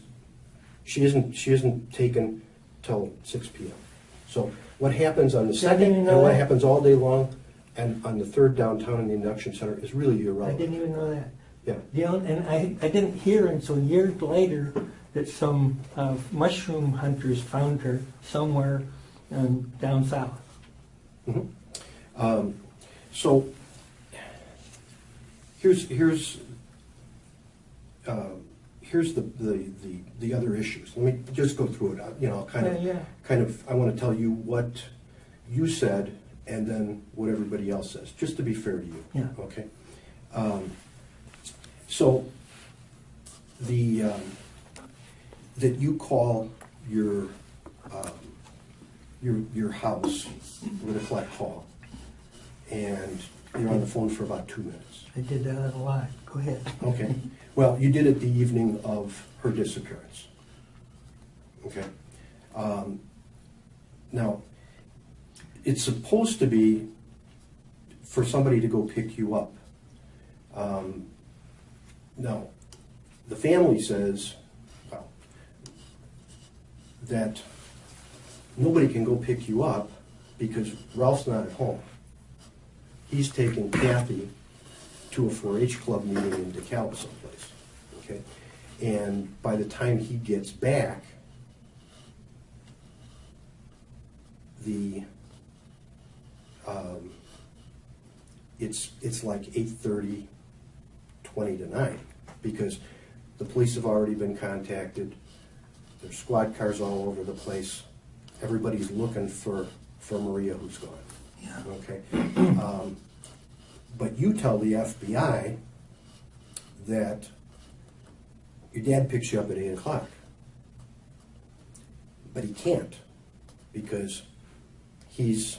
Speaker 2: she isn't taken till 6 p.m. So what happens on the
Speaker 1: See, I didn't
Speaker 2: 2nd
Speaker 1: even
Speaker 2: and
Speaker 1: know
Speaker 2: what
Speaker 1: that.
Speaker 2: happens all day long, and on the 3rd downtown in the induction center is really
Speaker 1: I
Speaker 2: irrelevant.
Speaker 1: didn't even know that.
Speaker 2: Yeah.
Speaker 1: And I didn't hear until years later that some mushroom hunters found her somewhere down south.
Speaker 2: Mm-hmm. So here's the other issues. Let me just go through it. You know, kind of. I want to tell you what you said, and then what everybody else says, just to be fair to you.
Speaker 1: Yeah.
Speaker 2: Okay. So that you call your house with a collect call, and you're on the phone for about 2 minutes.
Speaker 1: I did that a lot. Go ahead.
Speaker 2: Okay. Well, you did it the evening of her disappearance. Okay. Now, it's supposed to be for somebody to go pick you up. Now, the family says, well, that nobody can go pick you up because Ralph's not at home. He's taking Kathy to a 4-H club meeting in DeKalb someplace, okay? And by the time he gets back, it's like 8:30, 20 to 9, because the police have already been contacted. There's squad cars all over the place. Everybody's looking for Maria, who's gone.
Speaker 1: Yeah.
Speaker 2: Okay. But you tell the FBI that your dad picks you up at 8 o'clock. But he can't, because he's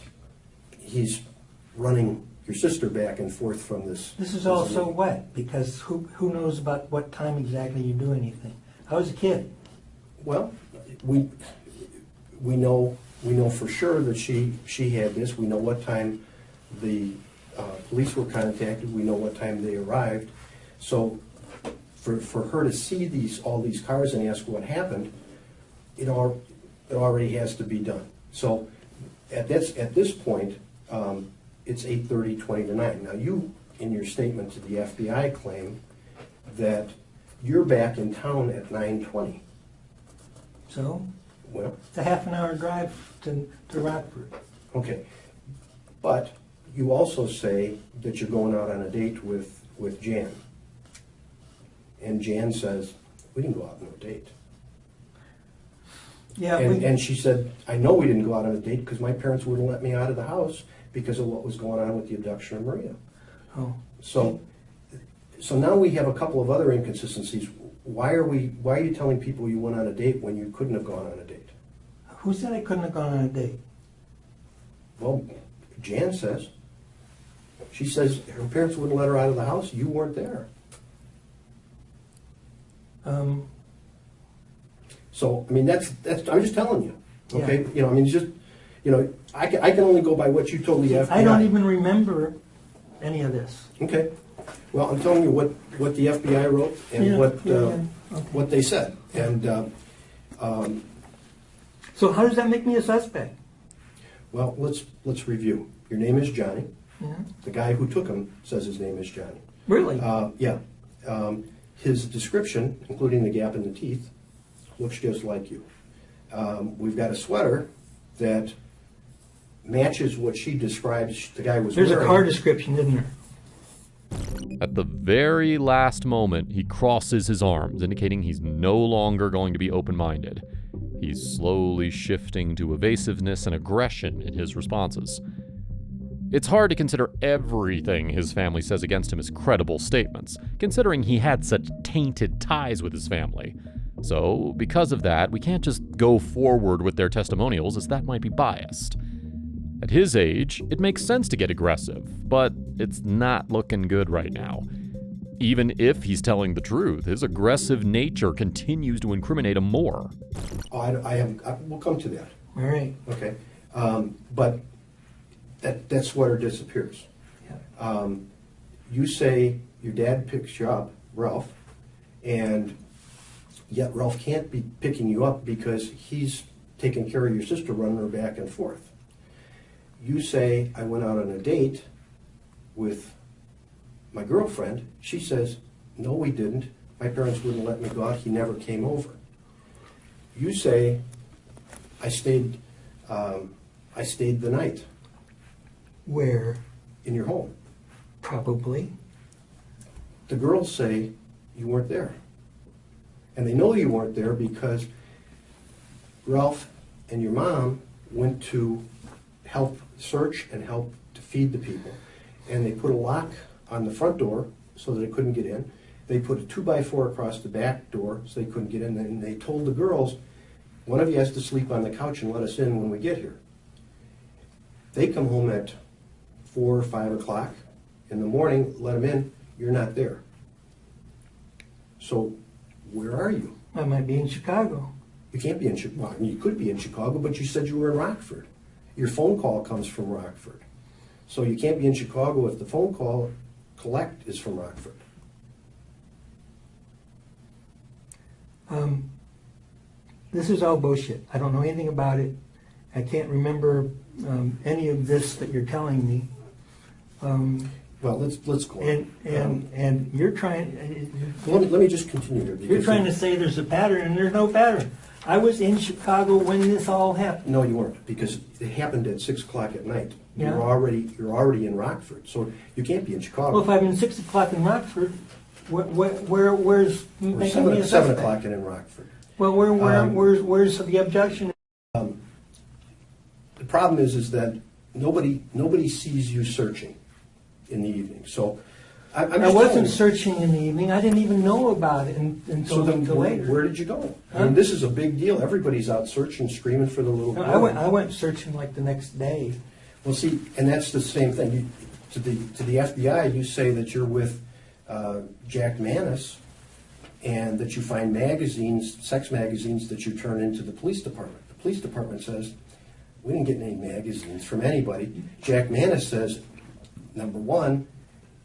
Speaker 2: running your sister back and forth from this.
Speaker 1: This is all so wet, because who knows about what time exactly you do anything? I was a kid.
Speaker 2: Well, we know for sure that she had this. We know what time the police were contacted. We know what time they arrived. So for her to see all these cars and ask what happened, it already has to be done. So at this point, it's 8:30, 20 to 9. Now you, in your statement to the FBI, claim that you're back in town at 9:20.
Speaker 1: So
Speaker 2: Well,
Speaker 1: it's a half an hour drive to Rockford.
Speaker 2: okay. But you also say that you're going out on a date with Jan. And Jan says, we didn't go out on a date.
Speaker 1: Yeah,
Speaker 2: And she said, I know we didn't go out on a date because my parents wouldn't let me out of the house because of what was going on with the abduction of Maria.
Speaker 1: oh,
Speaker 2: So now we have a couple of other inconsistencies. Why are you telling people you went on a date when you couldn't have gone on a date?
Speaker 1: who said I couldn't have gone on a date?
Speaker 2: Well, Jan says. She says her parents wouldn't let her out of the house. You weren't there. So, I mean, that's I'm just telling you. Okay?
Speaker 1: Yeah.
Speaker 2: I mean, it's just, I can only go by what you told the FBI.
Speaker 1: I don't even remember any of this.
Speaker 2: Okay. Well, I'm telling you what the FBI wrote and
Speaker 1: Yeah, okay.
Speaker 2: what they said. And,
Speaker 1: So how does that make me a suspect?
Speaker 2: well, let's review. Your name is Johnny.
Speaker 1: Yeah.
Speaker 2: The guy who took him says his name is Johnny.
Speaker 1: Really?
Speaker 2: Yeah. His description, including the gap in the teeth, looks just like you. We've got a sweater that matches what she describes the guy was
Speaker 1: There's
Speaker 2: wearing.
Speaker 1: a car description, isn't there?
Speaker 3: At the very last moment, he crosses his arms, indicating he's no longer going to be open-minded. He's slowly shifting to evasiveness and aggression in his responses. It's hard to consider everything his family says against him as credible statements, considering he had such tainted ties with his family. So, because of that, we can't just go forward with their testimonials, as that might be biased. At his age, it makes sense to get aggressive, but it's not looking good right now. Even if he's telling the truth, his aggressive nature continues to incriminate him more.
Speaker 2: Oh, we'll come to that.
Speaker 1: All right.
Speaker 2: Okay. But that sweater disappears.
Speaker 1: Yeah.
Speaker 2: You say your dad picks you up, Ralph, and yet Ralph can't be picking you up because he's taking care of your sister, running her back and forth. You say, I went out on a date with my girlfriend. She says, no, we didn't. My parents wouldn't let me go out. He never came over. You say, I stayed the night
Speaker 1: Where?
Speaker 2: in your home.
Speaker 1: Probably.
Speaker 2: The girls say you weren't there. And they know you weren't there because Ralph and your mom went to help search and help to feed the people. And they put a lock on the front door so that they couldn't get in. They put a 2x4 across the back door so they couldn't get in. And they told the girls, one of you has to sleep on the couch and let us in when we get here. They come home at 4 or 5 o'clock in the morning, let them in, you're not there. So where are you?
Speaker 1: I might be in Chicago.
Speaker 2: You can't be in Chicago. Well, I mean, you could be in Chicago, but you said you were in Rockford. Your phone call comes from Rockford. So you can't be in Chicago if the phone call collect is from Rockford.
Speaker 1: This is all bullshit. I don't know anything about it. I can't remember any of this that you're telling me.
Speaker 2: Well, let's go on.
Speaker 1: And you're trying.
Speaker 2: Let me just continue here.
Speaker 1: You're
Speaker 2: because
Speaker 1: trying to say there's a pattern, and there's no pattern. I was in Chicago when this all happened.
Speaker 2: No, you weren't, because it happened at 6 o'clock at night.
Speaker 1: Yeah.
Speaker 2: You're already in Rockford, so you can't be in Chicago.
Speaker 1: Well, if I'm in 6 o'clock in Rockford, where's
Speaker 2: Or
Speaker 1: making me a
Speaker 2: 7
Speaker 1: suspect?
Speaker 2: o'clock and in Rockford.
Speaker 1: Well, where's the objection?
Speaker 2: The problem is that nobody sees you searching in the evening. So I'm
Speaker 1: I
Speaker 2: just
Speaker 1: wasn't
Speaker 2: telling you.
Speaker 1: searching in the evening. I didn't even know about it
Speaker 2: So
Speaker 1: until
Speaker 2: then,
Speaker 1: later.
Speaker 2: where did you go? I
Speaker 1: Huh?
Speaker 2: mean, this is a big deal. Everybody's out searching, screaming for the little
Speaker 1: No,
Speaker 2: girl.
Speaker 1: I went searching like the next day.
Speaker 2: Well, see, and that's the same thing. To the FBI, you say that you're with Jack Manis, and that you find magazines, sex magazines, that you turn into the police department. The police department says, we didn't get any magazines from anybody. Jack Manis says, number one,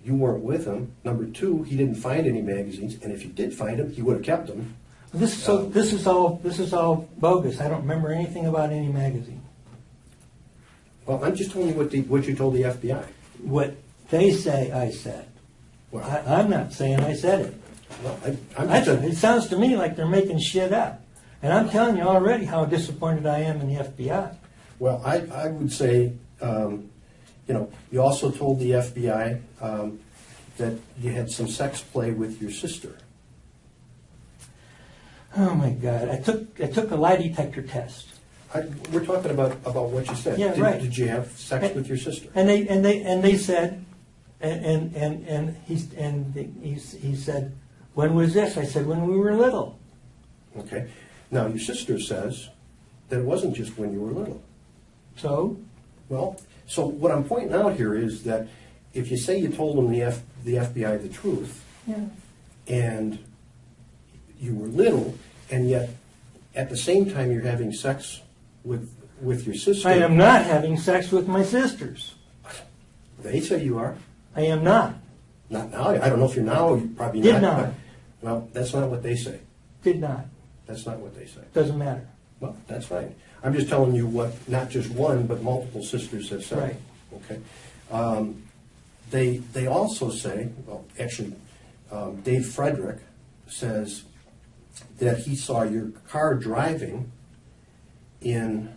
Speaker 2: you weren't with him. Number two, he didn't find any magazines, and if you did find them, he would have kept them.
Speaker 1: This is all bogus. I don't remember anything about any magazine.
Speaker 2: Well, I'm just telling you what you told the FBI.
Speaker 1: What they say, I said.
Speaker 2: Well,
Speaker 1: I'm not saying I said it.
Speaker 2: well I'm just
Speaker 1: It sounds to me like they're making shit up. And I'm telling you already how disappointed I am in the FBI.
Speaker 2: Well, I would say, you also told the FBI that you had some sex play with your sister.
Speaker 1: Oh my God! I took a lie detector test,
Speaker 2: We're talking about what you said.
Speaker 1: Yeah, right.
Speaker 2: Did you have sex with your sister?
Speaker 1: and they said, and he said, when was this? I said, when we were little.
Speaker 2: Okay. Now, your sister says that it wasn't just when you were little.
Speaker 1: So
Speaker 2: Well, so what I'm pointing out here is that if you say you told them the FBI the truth,
Speaker 1: yeah.
Speaker 2: and you were little, and yet at the same time you're having sex with your sister.
Speaker 1: I am not having sex with my sisters.
Speaker 2: They say you are.
Speaker 1: I am not.
Speaker 2: Not now. I don't know if you're now. You're probably
Speaker 1: Did
Speaker 2: not.
Speaker 1: not.
Speaker 2: But, well, that's not what they say.
Speaker 1: Did not.
Speaker 2: That's not what they say.
Speaker 1: Doesn't matter.
Speaker 2: Well, that's fine. I'm just telling you what not just one, but multiple sisters have said.
Speaker 1: Right.
Speaker 2: Okay. They also say, well, actually, Dave Frederick says that he saw your car driving in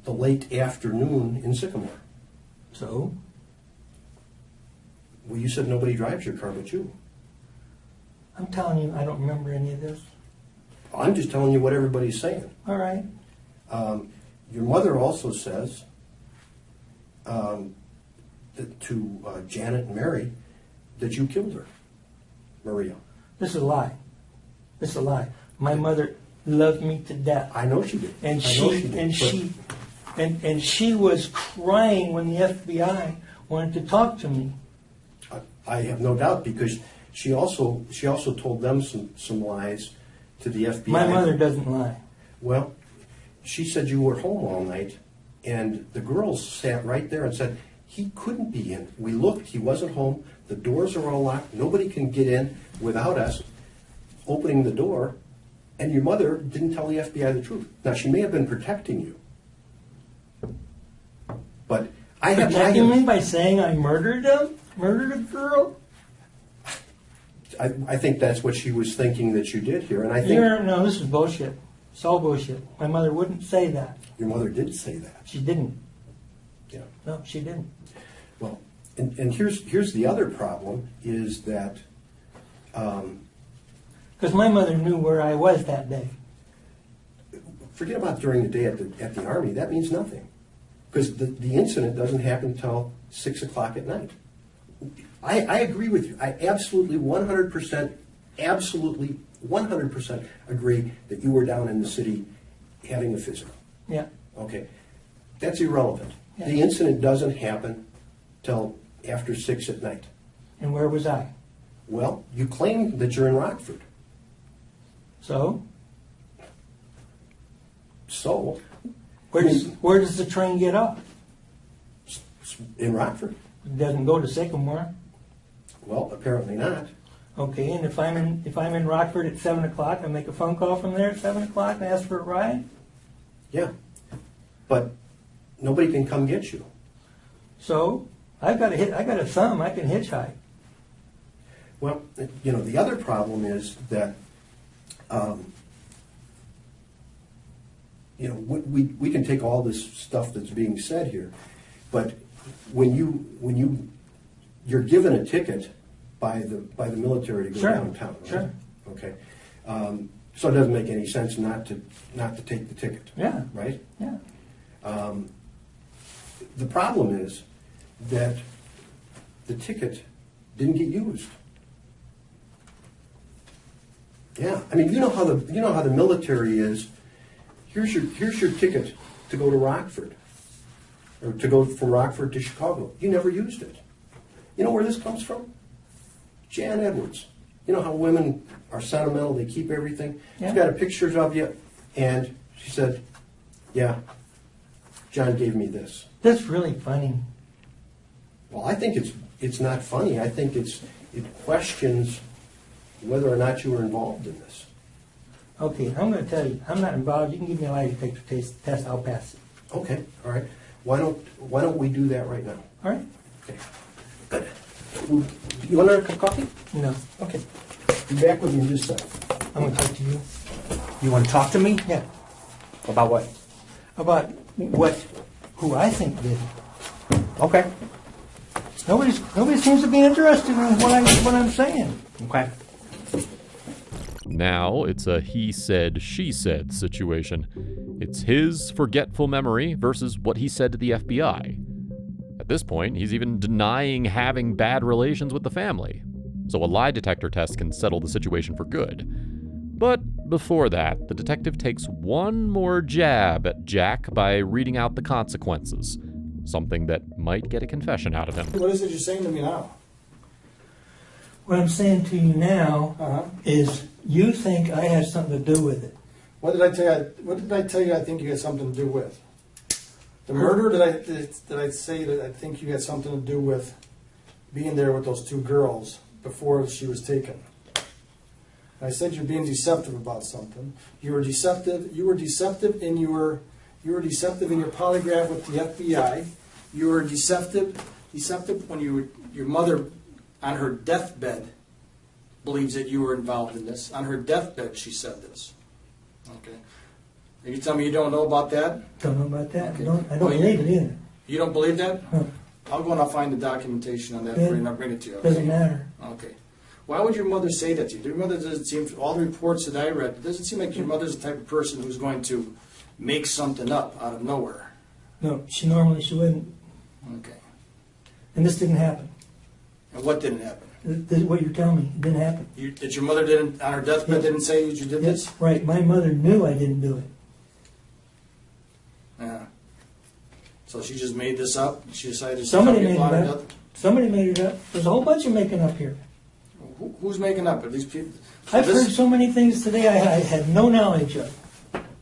Speaker 2: the late afternoon in Sycamore.
Speaker 1: So
Speaker 2: Well, you said nobody drives your car but you.
Speaker 1: I'm telling you, I don't remember any of this.
Speaker 2: I'm just telling you what everybody's saying.
Speaker 1: All right.
Speaker 2: Your mother also says that to Janet and Mary that you killed her, Maria.
Speaker 1: This is a lie. This is a lie. My mother loved me to death.
Speaker 2: I know she did.
Speaker 1: And
Speaker 2: I know did, but
Speaker 1: she was crying when the FBI wanted to talk to me.
Speaker 2: I have no doubt, because she also told them some lies to the FBI.
Speaker 1: My mother doesn't lie.
Speaker 2: Well, she said you were home all night, and the girls sat right there and said, he couldn't be in. We looked, he wasn't home, the doors are all locked, nobody can get in without us opening the door, and your mother didn't tell the FBI the truth. Now, she may have been protecting you, but
Speaker 1: Protecting me by saying I murdered them? Murdered a girl?
Speaker 2: I think that's what she was thinking that you did here, and I think
Speaker 1: No, this is bullshit. It's all bullshit. My mother wouldn't say that.
Speaker 2: your mother did say that.
Speaker 1: She didn't.
Speaker 2: Yeah.
Speaker 1: No, she didn't.
Speaker 2: Well, and here's the other problem is that
Speaker 1: Because my mother knew where I was that day.
Speaker 2: forget about during the day at the Army. That means nothing, because the incident doesn't happen until 6 o'clock at night. I agree with you. I absolutely 100%, absolutely 100% agree that you were down in the city having a physical.
Speaker 1: Yeah.
Speaker 2: Okay, that's irrelevant.
Speaker 1: Yeah.
Speaker 2: The incident doesn't happen till after 6 at night.
Speaker 1: And where was I?
Speaker 2: Well, you claim that you're in Rockford.
Speaker 1: So?
Speaker 2: So,
Speaker 1: Where does the train get off?
Speaker 2: in Rockford?
Speaker 1: It doesn't go to Sycamore.
Speaker 2: Well, apparently not.
Speaker 1: Okay, and if I'm in Rockford at 7 o'clock, I make a phone call from there at 7 o'clock and ask for a ride?
Speaker 2: Yeah, but nobody can come get you.
Speaker 1: So? I got a thumb. I can hitchhike.
Speaker 2: Well, the other problem is that, we can take all this stuff that's being said here, but when you're given a ticket by the military to go
Speaker 1: Sure,
Speaker 2: downtown, right?
Speaker 1: sure.
Speaker 2: Okay. So it doesn't make any sense not to take the ticket.
Speaker 1: Yeah.
Speaker 2: Right?
Speaker 1: Yeah.
Speaker 2: The problem is that the ticket didn't get used. Yeah, I mean, you know how the military is. Here's your ticket to go to Rockford, or to go from Rockford to Chicago. You never used it. You know where this comes from? Jan Edwards. You know how women are sentimental, they keep everything?
Speaker 1: Yeah.
Speaker 2: She's got a pictures of you, and she said, yeah, John gave me this.
Speaker 1: That's really funny.
Speaker 2: Well, I think it's not funny. I think it questions whether or not you were involved in this.
Speaker 1: Okay, I'm going to tell you, I'm not involved. You can give me a lie detector test. I'll pass it.
Speaker 2: Okay, all right. Why don't we do that right now?
Speaker 1: All right?
Speaker 2: Okay, good. You want another cup of coffee?
Speaker 1: No.
Speaker 2: Okay. Be back with me in just a second.
Speaker 1: I'm going to talk to you.
Speaker 4: You want to talk to me?
Speaker 1: Yeah.
Speaker 4: About what?
Speaker 1: About who I think did it.
Speaker 4: Okay.
Speaker 1: Nobody seems to be interested in what I'm saying.
Speaker 4: Okay.
Speaker 3: Now it's a he said, she said situation. It's his forgetful memory versus what he said to the FBI. At this point, he's even denying having bad relations with the family. So a lie detector test can settle the situation for good. But before that, the detective takes one more jab at Jack by reading out the consequences. Something that might get a confession out of him.
Speaker 5: What is it you're saying to me now?
Speaker 1: What I'm saying to you now is you think I had something to do with it.
Speaker 5: What did I tell you? I think you had something to do with the murder. Did I say that I think you had something to do with being there with those two girls before she was taken? I said you're being deceptive about something. You were deceptive. You were deceptive in your polygraph with the FBI. You were deceptive when your mother, on her deathbed, believes that you were involved in this. On her deathbed, she said this. Okay. Are you telling me you don't know about that?
Speaker 1: Don't know about that.
Speaker 5: Okay.
Speaker 1: I don't
Speaker 5: Well,
Speaker 1: believe it either.
Speaker 5: You don't believe that?
Speaker 1: Huh.
Speaker 5: I'll go and I'll find the documentation on that for you and I'll bring it to you. Okay?
Speaker 1: Doesn't matter.
Speaker 5: Okay. Why would your mother say that to you? Your mother doesn't seem, all the reports that I read, it doesn't seem like your mother's the type of person who's going to make something up out of nowhere.
Speaker 1: No, she wouldn't.
Speaker 5: Okay.
Speaker 1: And this didn't happen.
Speaker 5: And what didn't happen?
Speaker 1: What you're telling me, it didn't happen.
Speaker 5: That your mother didn't, on her deathbed, didn't say that you did this?
Speaker 1: Yes, right. My mother knew I didn't do it.
Speaker 5: Yeah. So she just made this up? She decided to
Speaker 1: Somebody
Speaker 5: tell
Speaker 1: made
Speaker 5: people
Speaker 1: it
Speaker 5: on her
Speaker 1: up.
Speaker 5: death?
Speaker 1: Somebody made it up. There's a whole bunch of making up here.
Speaker 5: Who's making up? Are these people?
Speaker 1: I've heard so many things today I had no knowledge of.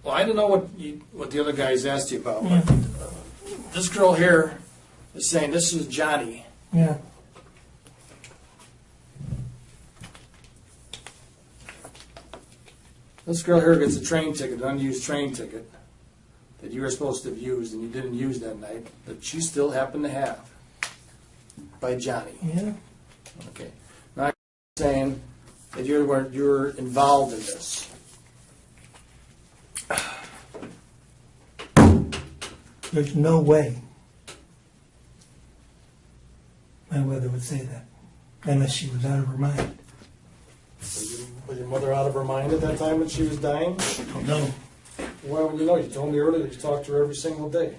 Speaker 5: Well, I don't know what the other guys asked you about, but this girl here is saying this is Johnny.
Speaker 1: Yeah.
Speaker 5: This girl here gets a train ticket, an unused train ticket that you were supposed to have used and you didn't use that night, that she still happened to have by Johnny.
Speaker 1: Yeah.
Speaker 5: Okay. Now I'm saying that you're involved in this.
Speaker 1: There's no way my mother would say that unless she was out of her mind.
Speaker 5: Was your mother out of her mind at that time when she was dying?
Speaker 1: No.
Speaker 5: Why would you know? You told me earlier that you talked to her every single day.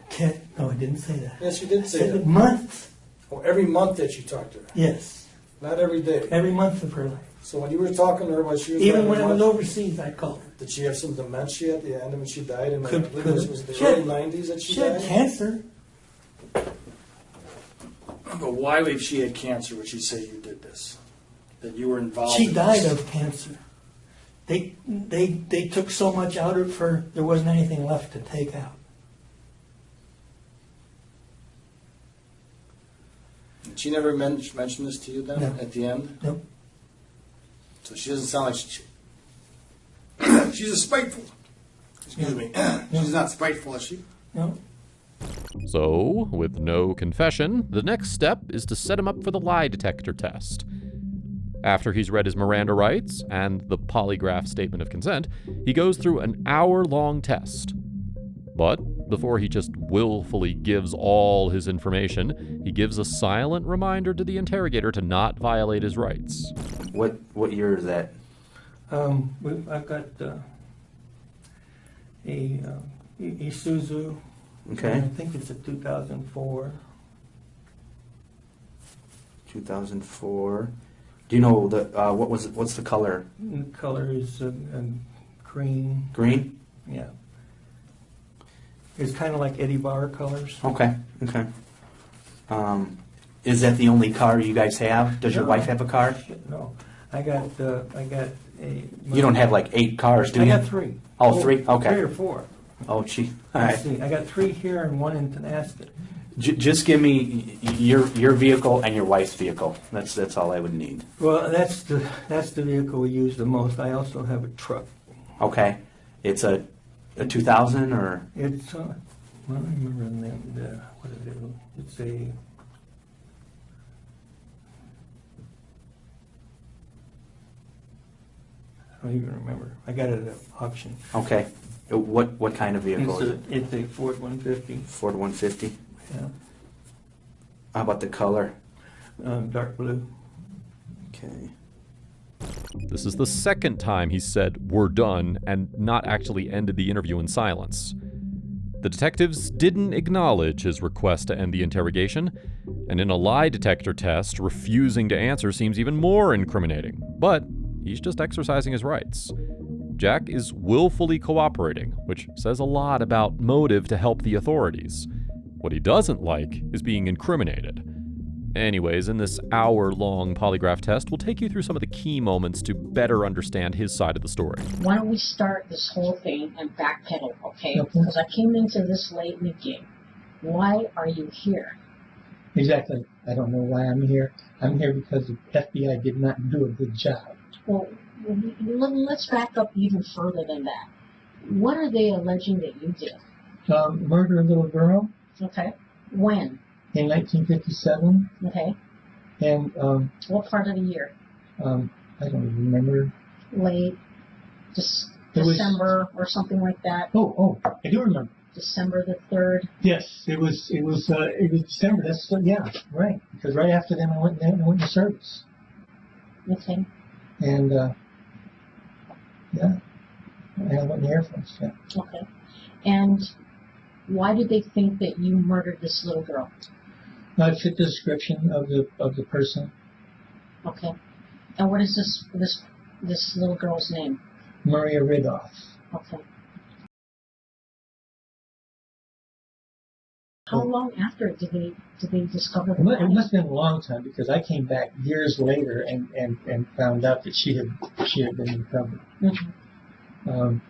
Speaker 1: No, I didn't say that.
Speaker 5: Yes, you did
Speaker 1: I
Speaker 5: say
Speaker 1: said
Speaker 5: that.
Speaker 1: months.
Speaker 5: Oh, every month that you talked to her.
Speaker 1: Yes.
Speaker 5: Not every day.
Speaker 1: Every month of her life.
Speaker 5: So when you were talking to her while she was
Speaker 1: Even
Speaker 5: dying,
Speaker 1: when I was overseas, I called her.
Speaker 5: did she have some dementia at the end when she died? And I
Speaker 1: Could-
Speaker 5: believe
Speaker 1: could-
Speaker 5: this was the
Speaker 1: she had-
Speaker 5: early 90s that she
Speaker 1: She had
Speaker 5: died?
Speaker 1: cancer.
Speaker 5: But why, if she had cancer, would she say you did this? That you were involved
Speaker 1: She
Speaker 5: in
Speaker 1: died
Speaker 5: this?
Speaker 1: of cancer. They took so much out of her, there wasn't anything left to take out.
Speaker 5: Did she never mention this to you then,
Speaker 1: No.
Speaker 5: at the end?
Speaker 1: Nope.
Speaker 5: So she doesn't sound like she's a spiteful. Excuse me. She's not spiteful, is she?
Speaker 1: No.
Speaker 3: So, with no confession, the next step is to set him up for the lie detector test. After he's read his Miranda rights and the polygraph statement of consent, he goes through an hour-long test. But before he just willfully gives all his information, he gives a silent reminder to the interrogator to not violate his rights.
Speaker 4: What year is that?
Speaker 1: I've got a Isuzu.
Speaker 4: Okay.
Speaker 1: I think it's a 2004.
Speaker 4: 2004. Do you know the what's the color?
Speaker 1: The color is green.
Speaker 4: Green?
Speaker 1: Yeah. It's kind of like Eddie Bauer colors.
Speaker 4: Okay. Okay. Is that the only car you guys have? Does your
Speaker 1: No.
Speaker 4: wife have a car?
Speaker 1: No, I got a.
Speaker 4: You don't have like 8 cars, do
Speaker 1: I
Speaker 4: you?
Speaker 1: got 3.
Speaker 4: Oh, 3? Okay.
Speaker 1: 3 or 4.
Speaker 4: Oh, gee. All
Speaker 1: Let's
Speaker 4: right.
Speaker 1: see. I got 3 here and 1 in Tonasket.
Speaker 4: Just give me your vehicle and your wife's vehicle. That's all I would need.
Speaker 1: Well, that's the vehicle we use the most. I also have a truck.
Speaker 4: Okay. It's a 2000 or
Speaker 1: It's well, I remember what is it? It's a. I don't even remember. I got it at auction.
Speaker 4: okay. What kind of vehicle is it?
Speaker 1: It's a Ford 150.
Speaker 4: Ford 150.
Speaker 1: Yeah,
Speaker 4: How about the color?
Speaker 1: dark blue.
Speaker 4: Okay.
Speaker 3: This is the second time he's said, "We're done," and not actually ended the interview in silence. The detectives didn't acknowledge his request to end the interrogation, and in a lie detector test, refusing to answer seems even more incriminating. But he's just exercising his rights. Jack is willfully cooperating, which says a lot about motive to help the authorities. What he doesn't like is being incriminated. Anyways, in this hour-long polygraph test, we'll take you through some of the key moments to better understand his side of the story.
Speaker 6: Why don't we start this whole thing and backpedal, okay?
Speaker 1: Okay.
Speaker 6: Because I came into this late in the game. Why are you here?
Speaker 1: Exactly. I don't know why I'm here. I'm here because the FBI did not do a good job.
Speaker 6: Well, let's back up even further than that. What are they alleging that you did?
Speaker 1: Murder a little girl
Speaker 6: Okay. When?
Speaker 1: in 1957,
Speaker 6: Okay.
Speaker 1: and
Speaker 6: What part of the year?
Speaker 1: I don't even remember.
Speaker 6: Late
Speaker 1: It was-
Speaker 6: December or something like that?
Speaker 1: Oh, I do remember.
Speaker 6: December the 3rd?
Speaker 1: Yes, it was December. That's yeah, right. Because right after then I went to service,
Speaker 6: Okay.
Speaker 1: and yeah, and I went in the Air Force. Yeah.
Speaker 6: Okay. And why did they think that you murdered this little girl?
Speaker 1: I fit the description of the person,
Speaker 6: Okay. And what is this little girl's name?
Speaker 1: Maria Ridoff.
Speaker 6: Okay. How long after did they discover the
Speaker 1: It
Speaker 6: body?
Speaker 1: must have been a long time because I came back years later and found out that she had been recovered.
Speaker 6: Mhm.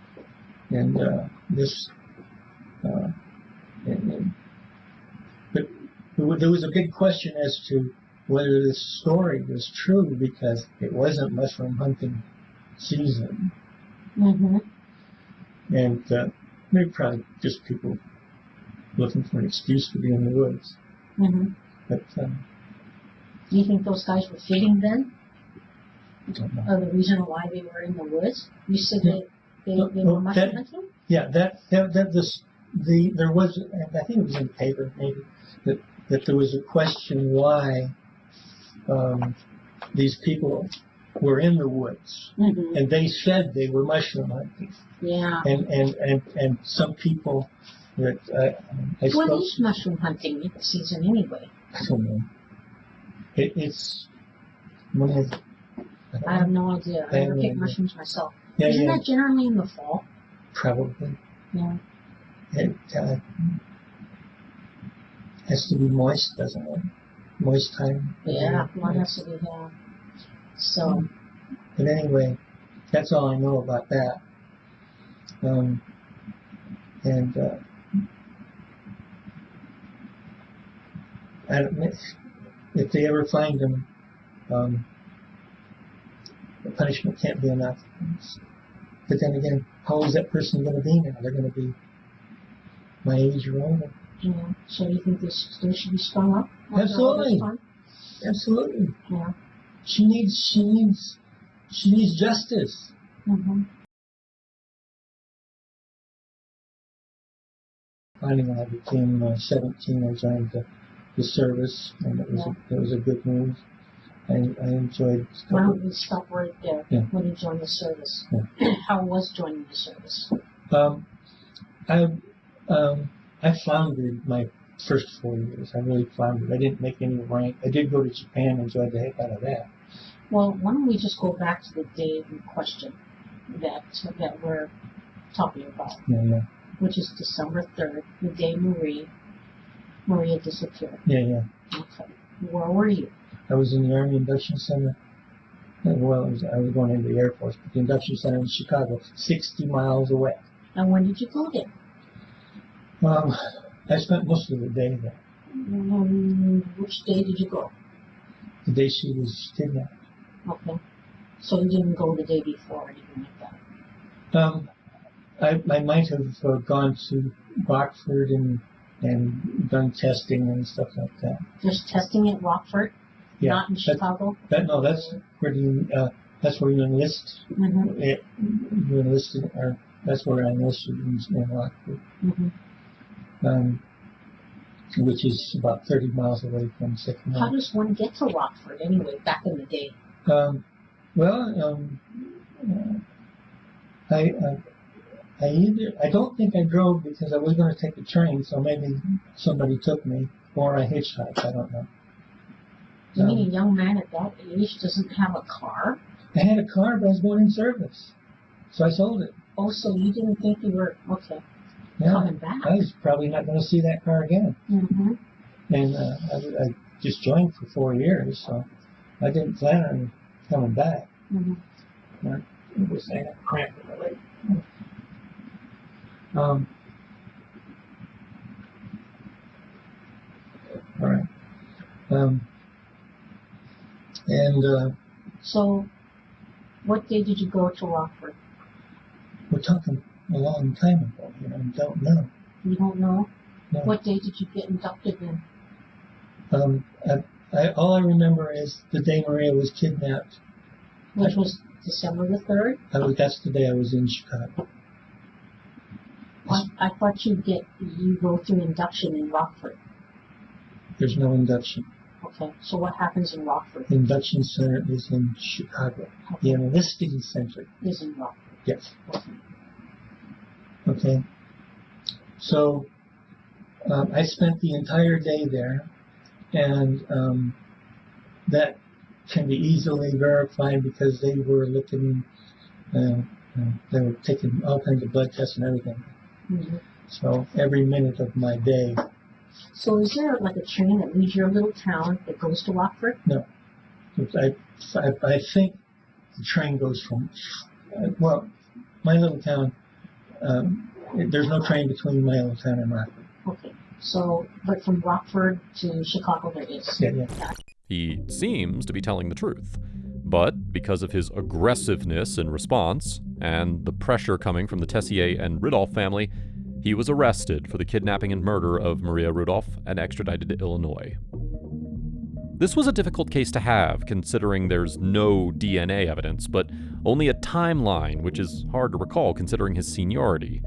Speaker 1: But there was a big question as to whether this story was true because it wasn't mushroom hunting season,
Speaker 6: Mhm.
Speaker 1: and maybe probably just people looking for an excuse to be in the woods.
Speaker 6: Mhm.
Speaker 1: But
Speaker 6: Do you think those guys were fitting then?
Speaker 1: I don't know.
Speaker 6: Or the reason why they were in the woods? You said that they
Speaker 1: No,
Speaker 6: were mushroom
Speaker 1: that-
Speaker 6: hunting?
Speaker 1: Yeah, there was, and I think it was in the paper maybe, that there was a question why these people were in the woods,
Speaker 6: Mhm.
Speaker 1: and they said they were mushroom hunting,
Speaker 6: Yeah.
Speaker 1: and some people that I
Speaker 6: What
Speaker 1: spoke,
Speaker 6: is mushroom hunting season anyway?
Speaker 1: I don't know, it's when
Speaker 6: I have no idea. I never
Speaker 1: Yeah,
Speaker 6: pick
Speaker 1: yeah.
Speaker 6: mushrooms myself.
Speaker 1: Yeah,
Speaker 6: Isn't
Speaker 1: yeah,
Speaker 6: that generally in the fall?
Speaker 1: probably.
Speaker 6: Yeah.
Speaker 1: It has to be moist, doesn't it? Moist time.
Speaker 6: Yeah, one has to be there. So,
Speaker 1: But anyway, that's all I know about that. And I don't, if they ever find them, the punishment can't be enough. But then again, how old is that person going to be now? They're going to be my age or older.
Speaker 6: Yeah. So you think they should be strung up? after all this
Speaker 1: Absolutely.
Speaker 6: time?
Speaker 1: Absolutely.
Speaker 6: Yeah.
Speaker 1: She needs justice.
Speaker 6: Mm-hmm.
Speaker 1: Finally, when I became 17, I joined the service, and it was a good move. I enjoyed.
Speaker 6: Why don't we stop right there?
Speaker 1: Yeah.
Speaker 6: When you joined the service,
Speaker 1: Yeah.
Speaker 6: how was joining the service?
Speaker 1: I floundered my first 4 years. I really floundered. I didn't make any rank. I did go to Japan and enjoyed the heck out of that.
Speaker 6: Well, why don't we just go back to the day in question that we're talking about,
Speaker 1: Yeah.
Speaker 6: which is December 3rd, the day Maria disappeared.
Speaker 1: Yeah.
Speaker 6: Okay. Where were you?
Speaker 1: I was in the Army Induction Center. Well, I was going into the Air Force, but the induction center in Chicago, 60 miles away.
Speaker 6: And when did you go there?
Speaker 1: I spent most of the day there.
Speaker 6: Which day did you go?
Speaker 1: The day she was kidnapped.
Speaker 6: Okay. So you didn't go the day before or anything like that?
Speaker 1: I might have gone to Rockford and done testing and stuff like that.
Speaker 6: There's testing at Rockford,
Speaker 1: Yeah,
Speaker 6: not in Chicago?
Speaker 1: That's where you enlist.
Speaker 6: Mm-hmm.
Speaker 1: You enlisted, or that's where I enlisted in Rockford,
Speaker 6: Mm-hmm.
Speaker 1: which is about 30 miles away from Sycamore.
Speaker 6: How does one get to Rockford anyway, back in the day?
Speaker 1: I don't think I drove because I was going to take the train, so maybe somebody took me, or I hitchhiked. I don't know.
Speaker 6: You mean a young man at that age doesn't have a car?
Speaker 1: I had a car, but I was going in service, so I sold it.
Speaker 6: Oh, so you didn't think you were, okay,
Speaker 1: Yeah,
Speaker 6: coming back?
Speaker 1: I was probably not going to see that car again.
Speaker 6: Mm-hmm.
Speaker 1: And I just joined for 4 years, so I didn't plan on coming back.
Speaker 6: Mm-hmm.
Speaker 1: It was I got cramp in my leg. All right.
Speaker 6: So, what day did you go to Rockford?
Speaker 1: We're talking a long time ago here. I don't know.
Speaker 6: You don't know?
Speaker 1: No.
Speaker 6: What day did you get inducted in?
Speaker 1: All I remember is the day Maria was kidnapped.
Speaker 6: Which was December the 3rd?
Speaker 1: That's the day I was in Chicago.
Speaker 6: I thought you go through induction in Rockford.
Speaker 1: There's no induction.
Speaker 6: Okay, so what happens in Rockford?
Speaker 1: The induction center is in Chicago. The enlisting center.
Speaker 6: Is in Rockford.
Speaker 1: Yes.
Speaker 6: Okay.
Speaker 1: Okay. So I spent the entire day there, and that can be easily verified because they were looking, they were taking all kinds of blood tests and everything.
Speaker 6: Mm-hmm.
Speaker 1: So every minute of my day.
Speaker 6: So is there like a train that leaves your little town that goes to Rockford?
Speaker 1: No. I think the train goes from, my little town, there's no train between my little town and Rockford.
Speaker 6: Okay. So, but from Rockford to Chicago there is.
Speaker 1: Yeah.
Speaker 3: He seems to be telling the truth. But because of his aggressiveness in response, and the pressure coming from the Tessier and Rudolph family, he was arrested for the kidnapping and murder of Maria Rudolph and extradited to Illinois. This was a difficult case to have, considering there's no DNA evidence, but only a timeline, which is hard to recall considering his seniority.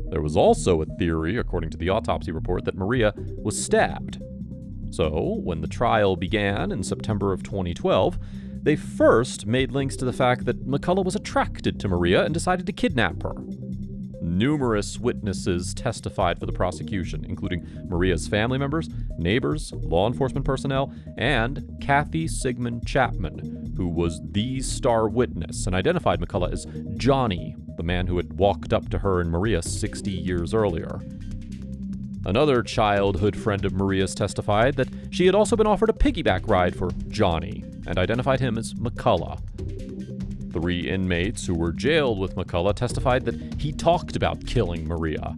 Speaker 3: There was also a theory, according to the autopsy report, that Maria was stabbed. So, when the trial began in September of 2012, they first made links to the fact that McCullough was attracted to Maria and decided to kidnap her. Numerous witnesses testified for the prosecution, including Maria's family members, neighbors, law enforcement personnel, and Kathy Sigmund Chapman, who was the star witness and identified McCullough as Johnny, the man who had walked up to her and Maria 60 years earlier. Another childhood friend of Maria's testified that she had also been offered a piggyback ride for Johnny and identified him as McCullough. 3 inmates who were jailed with McCullough testified that he talked about killing Maria.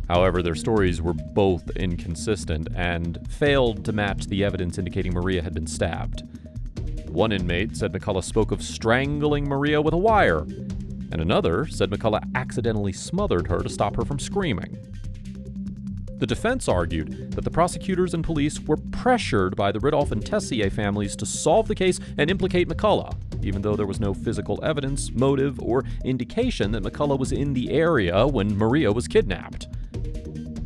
Speaker 3: However, their stories were both inconsistent and failed to match the evidence indicating Maria had been stabbed. One inmate said McCullough spoke of strangling Maria with a wire, and another said McCullough accidentally smothered her to stop her from screaming. The defense argued that the prosecutors and police were pressured by the Ridolph and Tessier families to solve the case and implicate McCullough, even though there was no physical evidence, motive, or indication that McCullough was in the area when Maria was kidnapped.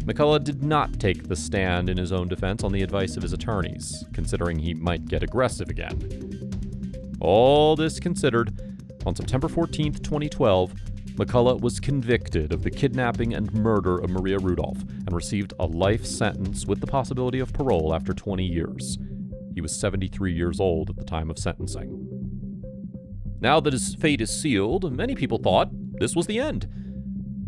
Speaker 3: McCullough did not take the stand in his own defense on the advice of his attorneys, considering he might get aggressive again. All this considered, on September 14, 2012, McCullough was convicted of the kidnapping and murder of Maria Rudolph and received a life sentence with the possibility of parole after 20 years. He was 73 years old at the time of sentencing. Now that his fate is sealed, many people thought this was the end.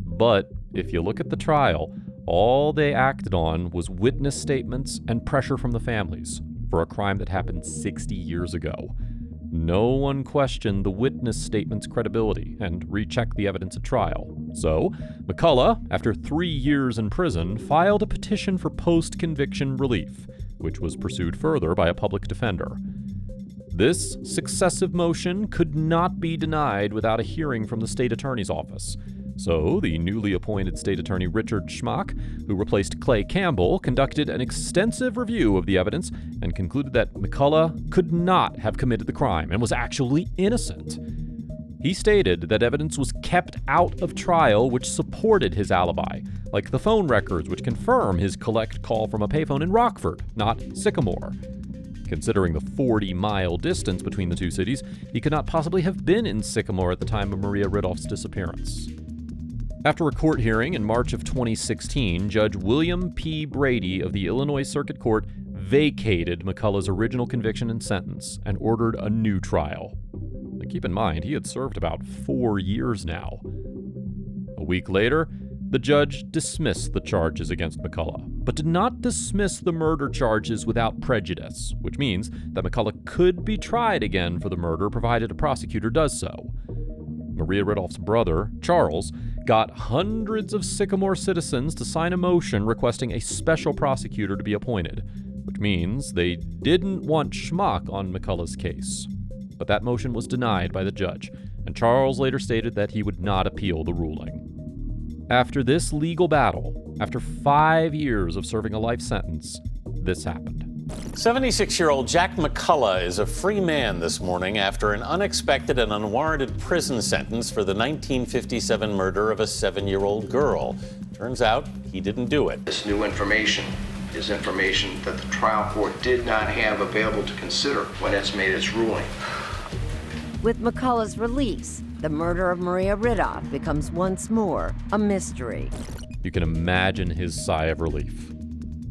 Speaker 3: But if you look at the trial, all they acted on was witness statements and pressure from the families for a crime that happened 60 years ago. No one questioned the witness statement's credibility and rechecked the evidence at trial. So, McCullough, after 3 years in prison, filed a petition for post-conviction relief, which was pursued further by a public defender. This successive motion could not be denied without a hearing from the state attorney's office. So, the newly appointed state attorney Richard Schmack, who replaced Clay Campbell, conducted an extensive review of the evidence and concluded that McCullough could not have committed the crime and was actually innocent. He stated that evidence was kept out of trial which supported his alibi, like the phone records which confirm his collect call from a payphone in Rockford, not Sycamore. Considering the 40-mile distance between the two cities, he could not possibly have been in Sycamore at the time of Maria Ridolph's disappearance. After a court hearing in March of 2016, Judge William P. Brady of the Illinois Circuit Court vacated McCullough's original conviction and sentence and ordered a new trial. Now, keep in mind, he had served about 4 years now. A week later, the judge dismissed the charges against McCullough, but did not dismiss the murder charges without prejudice, which means that McCullough could be tried again for the murder provided a prosecutor does so. Maria Ridolph's brother, Charles, got hundreds of Sycamore citizens to sign a motion requesting a special prosecutor to be appointed, which means they didn't want Schmack on McCullough's case. But that motion was denied by the judge, and Charles later stated that he would not appeal the ruling. After this legal battle, after 5 years of serving a life sentence, this happened.
Speaker 7: 76-year-old Jack McCullough is a free man this morning after an unexpected and unwarranted prison sentence for the 1957 murder of a 7-year-old girl. Turns out he didn't do it.
Speaker 8: This new information is information that the trial court did not have available to consider when it's made its ruling.
Speaker 9: With McCullough's release, the murder of Maria Ridolph becomes once more a mystery.
Speaker 3: You can imagine his sigh of relief.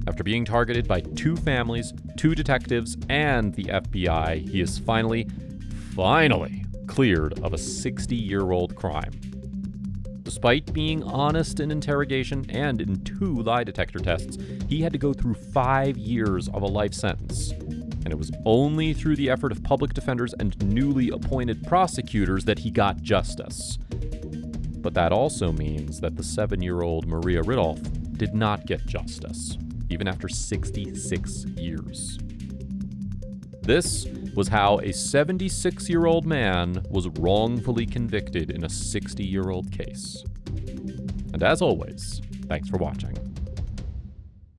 Speaker 3: After being targeted by 2 families, 2 detectives, and the FBI, he is finally cleared of a 60-year-old crime. Despite being honest in interrogation and in 2 lie detector tests, he had to go through 5 years of a life sentence. And it was only through the effort of public defenders and newly appointed prosecutors that he got justice. But that also means that the 7-year-old Maria Ridolph did not get justice, even after 66 years. This was how a 76-year-old man was wrongfully convicted in a 60-year-old case. And as always, thanks for watching.